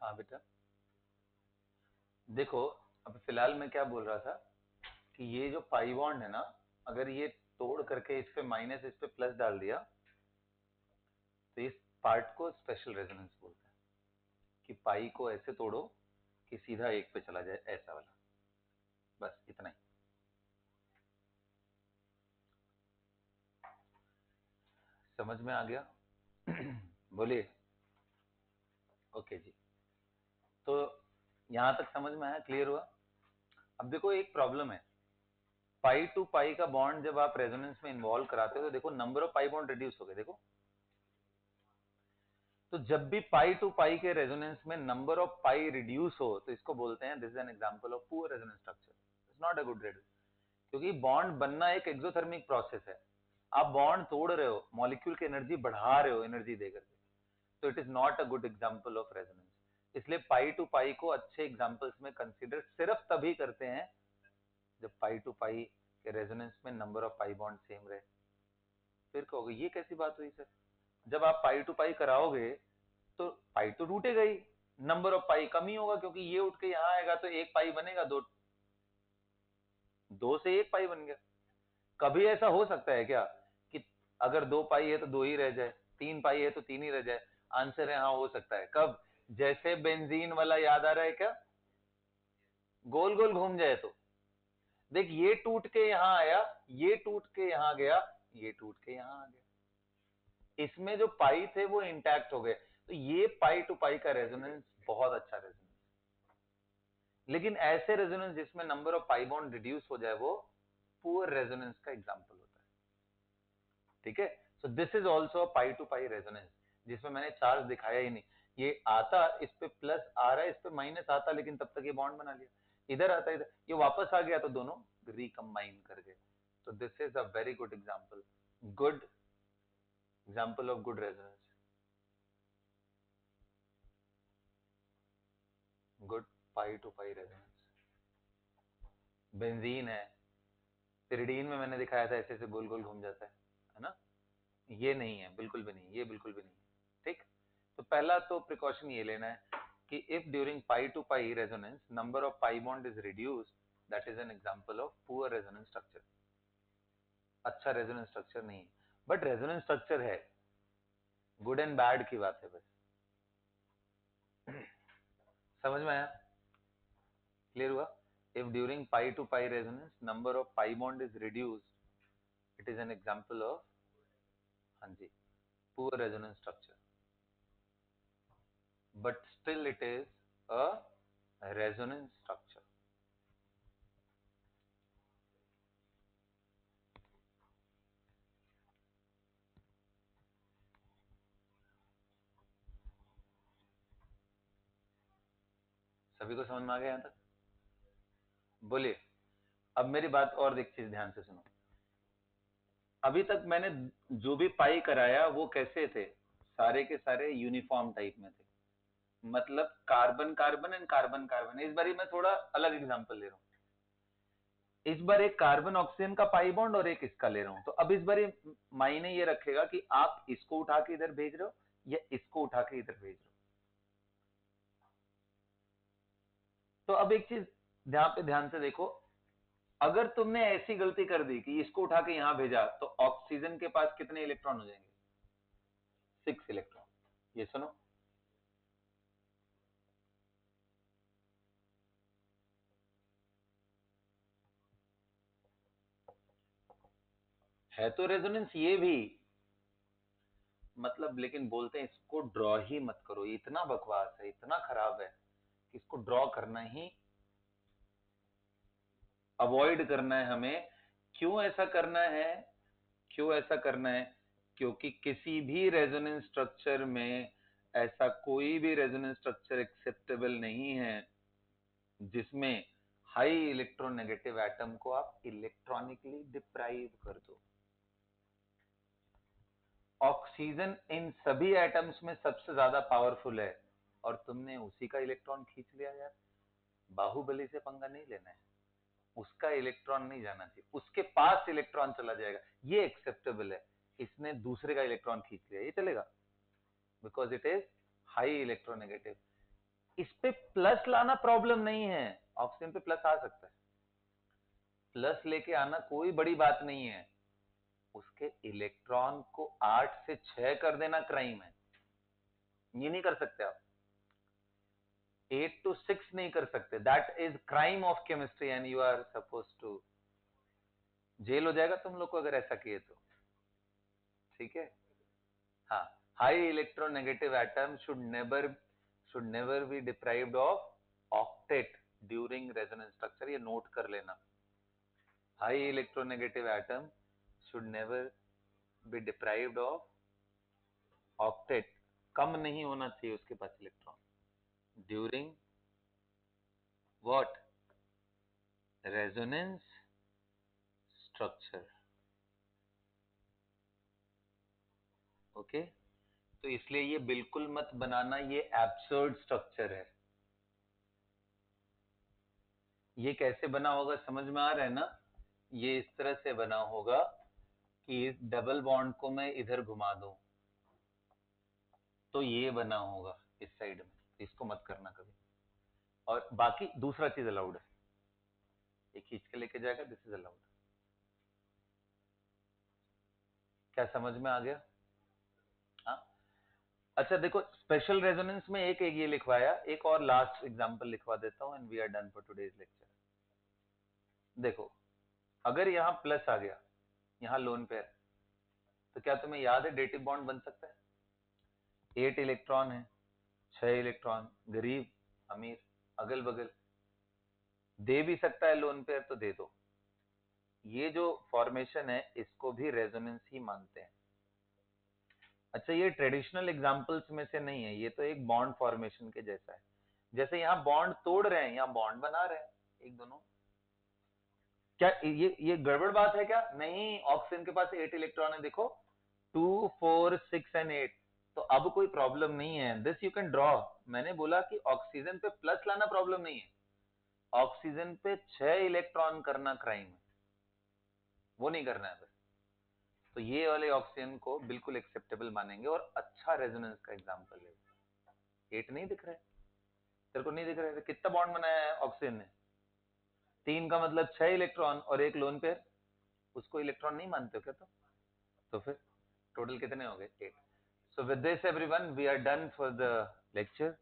हाँ बेटा, देखो अब फिलहाल मैं क्या बोल रहा था कि ये जो पाई बॉन्ड है ना, अगर ये तोड़ करके इस पे माइनस इस पे प्लस डाल दिया तो इस पार्ट को स्पेशल रेजोनेंस बोलते हैं, कि पाई को ऐसे तोड़ो कि सीधा एक पे चला जाए, ऐसा वाला। बस इतना ही। समझ में आ गया? बोलिए। ओके जी, तो यहां तक समझ में आया, क्लियर हुआ? अब देखो एक प्रॉब्लम है, पाई टू पाई का बॉन्ड जब आप रेजोनेंस में इन्वॉल्व कराते हो तो देखो number of pi bond reduce हो गए। देखो तो जब भी पाई टू पाई के रेजोनेंस में नंबर ऑफ पाई रिड्यूस हो तो इसको बोलते हैं this is an example of poor resonance structure, it's not a good resonance. क्योंकि बॉन्ड बनना एक एक्सोथर्मिक प्रोसेस है, आप बॉन्ड तोड़ रहे हो, मॉलिक्यूल की एनर्जी बढ़ा रहे हो एनर्जी देकर के, तो it is not a good example of resonance. इसलिए पाई टू पाई को अच्छे एग्जांपल्स में कंसीडर सिर्फ तभी करते हैं जब पाई टू पाई के रेजोनेंस में number of pi bond same रहे। फिर कहोगे ये कैसी बात हुई सर, जब आप पाई टू पाई कराओगे तो पाई तो टूटेगा ही, नंबर ऑफ पाई कम ही होगा, क्योंकि ये उठ के यहां आएगा तो एक पाई बनेगा, दो दो से एक पाई बन गया। कभी ऐसा हो सकता है क्या कि अगर दो पाई है तो दो ही रह जाए, तीन पाई है तो तीन ही रह जाए? आंसर है हाँ, हो सकता है। कब? जैसे बेंजीन वाला याद आ रहा है क्या, गोल गोल घूम जाए तो देख, ये टूट के यहां आया, ये टूट के यहां गया, ये टूट के यहां आ गया, इसमें जो पाई थे वो इंटैक्ट हो गए, तो ये पाई टू पाई का रेजोनेंस बहुत अच्छा रेजोनेंस। लेकिन ऐसे रेजोनेंस जिसमें number of pi bond reduce हो जाए वो पुअर रेजोनेंस का एग्जांपल होता है। ठीक है, so this is also a pi to pi resonance, जिसमें मैंने चार्ज दिखाया ही नहीं। ये आता, इस पे प्लस आ रहा है, इस पे माइनस आता, लेकिन तब तक ये बॉन्ड बना लिया, इधर आता, इधर ये वापस आ गया, तो दोनों रिकंबाइन कर गए। तो this is a very good example, good example of good resonance, good pi to pi resonance. Benzene है, पिरिडीन में मैंने दिखाया था ऐसे ऐसे गोल गोल घूम जाता है ना? ये नहीं है, बिल्कुल भी नहीं, ये बिल्कुल भी नहीं है। ठीक, तो पहला तो प्रिकॉशन ये लेना है कि if during pi to pi resonance number of pi bond is reduced, that is an example of poor resonance structure, अच्छा रेजोनेंस स्ट्रक्चर नहीं है। बट रेजोनेंस स्ट्रक्चर है, गुड एंड बैड की बात है बस। समझ में आया? क्लियर हुआ? If during pi to pi resonance number of pi bond is reduced, it is an example of, हाँ जी, poor resonance structure, but still it is a resonance structure. सभी को समझ में आ गया यहां तक? बोलिए। अब मेरी बात और एक चीज ध्यान से सुनो, अभी तक मैंने जो भी पाई कराया वो कैसे थे, सारे के सारे यूनिफॉर्म टाइप में थे, मतलब carbon carbon and carbon carbon. इस बार मैं थोड़ा अलग एग्जांपल ले रहा हूँ, इस बार एक कार्बन ऑक्सीजन का पाई बॉन्ड और एक इसका ले रहा हूं, तो अब इस बार मायने ये रखेगा कि आप इसको उठा के इधर भेज रहे हो या इसको उठा के इधर भेज रहे हो। तो अब एक चीज ध्यान से देखो, अगर तुमने ऐसी गलती कर दी कि इसको उठा के यहां भेजा तो ऑक्सीजन के पास कितने इलेक्ट्रॉन हो जाएंगे? 6 इलेक्ट्रॉन। ये सुनो, है तो रेजोनेंस ये भी, मतलब, लेकिन बोलते हैं इसको ड्रॉ ही मत करो, इतना बकवास है, इतना खराब है कि इसको ड्रॉ करना ही, अवॉइड करना है हमें। क्यों ऐसा करना है? क्यों ऐसा करना है? क्योंकि किसी भी रेजोनेंस स्ट्रक्चर में ऐसा कोई भी रेजोनेंस स्ट्रक्चर एक्सेप्टेबल नहीं है जिसमें हाई इलेक्ट्रोनेगेटिव एटम को आप इलेक्ट्रॉनिकली डिप्राइव कर दो। ऑक्सीजन इन सभी एटम्स में सबसे ज्यादा पावरफुल है और तुमने उसी का इलेक्ट्रॉन खींच लिया यार। बाहुबली से पंगा नहीं लेना है, उसका इलेक्ट्रॉन नहीं जाना चाहिए, उसके पास इलेक्ट्रॉन चला जाएगा, ये एक्सेप्टेबल है। इसने दूसरे का इलेक्ट्रॉन खींच लिया, ये चलेगा, because it is high electronegative. इस पे प्लस लाना प्रॉब्लम नहीं है, ऑक्सीजन पे प्लस आ सकता है, प्लस लेके आना कोई बड़ी बात नहीं है, उसके इलेक्ट्रॉन को 8 से 6 कर देना क्राइम है। ये नहीं कर सकते आप, 8 to 6 नहीं कर सकते, that is crime of chemistry and you are suppose to, jail हो जाएगा तुम लोग को अगर ऐसा किए तो। ठीक है, हाँ, high electronegative atom should never be deprived of octet during resonance structure, ये नोट कर लेना। High electronegative atom should never be deprived of octet कम नहीं होना चाहिए उसके पास electron during what resonance structure. Okay, तो इसलिए ये बिल्कुल मत बनाना, ये एब्सर्ड स्ट्रक्चर है। ये कैसे बना होगा समझ में आ रहा है ना? ये इस तरह से बना होगा कि इस डबल बॉन्ड को मैं इधर घुमा दूं तो ये बना होगा इस साइड में, इसको मत करना कभी। और बाकी दूसरा चीज अलाउड है, ये खींच के लेके जाएगा, दिस इज अलाउड। क्या समझ में आ गया? हाँ, अच्छा देखो, स्पेशल रेजोनेंस में एक एक ये लिखवाया, एक और लास्ट एग्जांपल लिखवा देता हूं and we are done for today's lecture. देखो, अगर यहां प्लस आ गया, यहां लोन पेयर, तो क्या तुम्हें याद है डेटिव बॉन्ड बन सकता है? 8 इलेक्ट्रॉन है, 6 इलेक्ट्रॉन, गरीब अमीर अगल बगल, दे भी सकता है लोन पेयर तो दे दो। ये जो फॉर्मेशन है इसको भी रेजोनेंस ही मानते हैं। अच्छा, ये ट्रेडिशनल एग्जांपल्स में से नहीं है, ये तो एक बॉन्ड फॉर्मेशन के जैसा है। जैसे यहाँ बॉन्ड तोड़ रहे हैं, यहाँ बॉन्ड बना रहे हैं एक दोनों। क्या ये गड़बड़ बात है क्या? नहीं, ऑक्सीजन के पास 8 इलेक्ट्रॉन है, देखो 2 4 6 एंड 8, तो अब कोई प्रॉब्लम नहीं है, दिस यू कैन ड्रॉ। मैंने बोला कि ऑक्सीजन पे प्लस लाना प्रॉब्लम नहीं है, ऑक्सीजन पे 6 इलेक्ट्रॉन करना क्राइम है, वो नहीं करना है बस। तो ये वाले ऑक्सीजन को बिल्कुल एक्सेप्टेबल मानेंगे और अच्छा रेजोनेंस का एग्जांपल है। 8 नहीं दिख रहा है तेरे को? नहीं दिख रहा है? तो कितना बॉन्ड बनाया है ऑक्सीजन ने? 3 का मतलब 6 इलेक्ट्रॉन और एक लोन पेयर, उसको इलेक्ट्रॉन नहीं मानते हो क्या तुम? तो फिर टोटल कितने हो गए? 8। So with this everyone we are done for the lecture.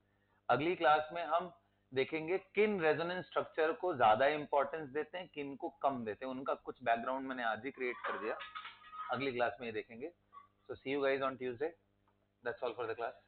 अगली क्लास में हम देखेंगे किन रेजोनेंस स्ट्रक्चर को ज्यादा इंपॉर्टेंस देते हैं, किन को कम देते हैं, उनका कुछ बैकग्राउंड मैंने आज ही क्रिएट कर दिया, अगली क्लास में ये देखेंगे। So see you guys on Tuesday, that's all for the class.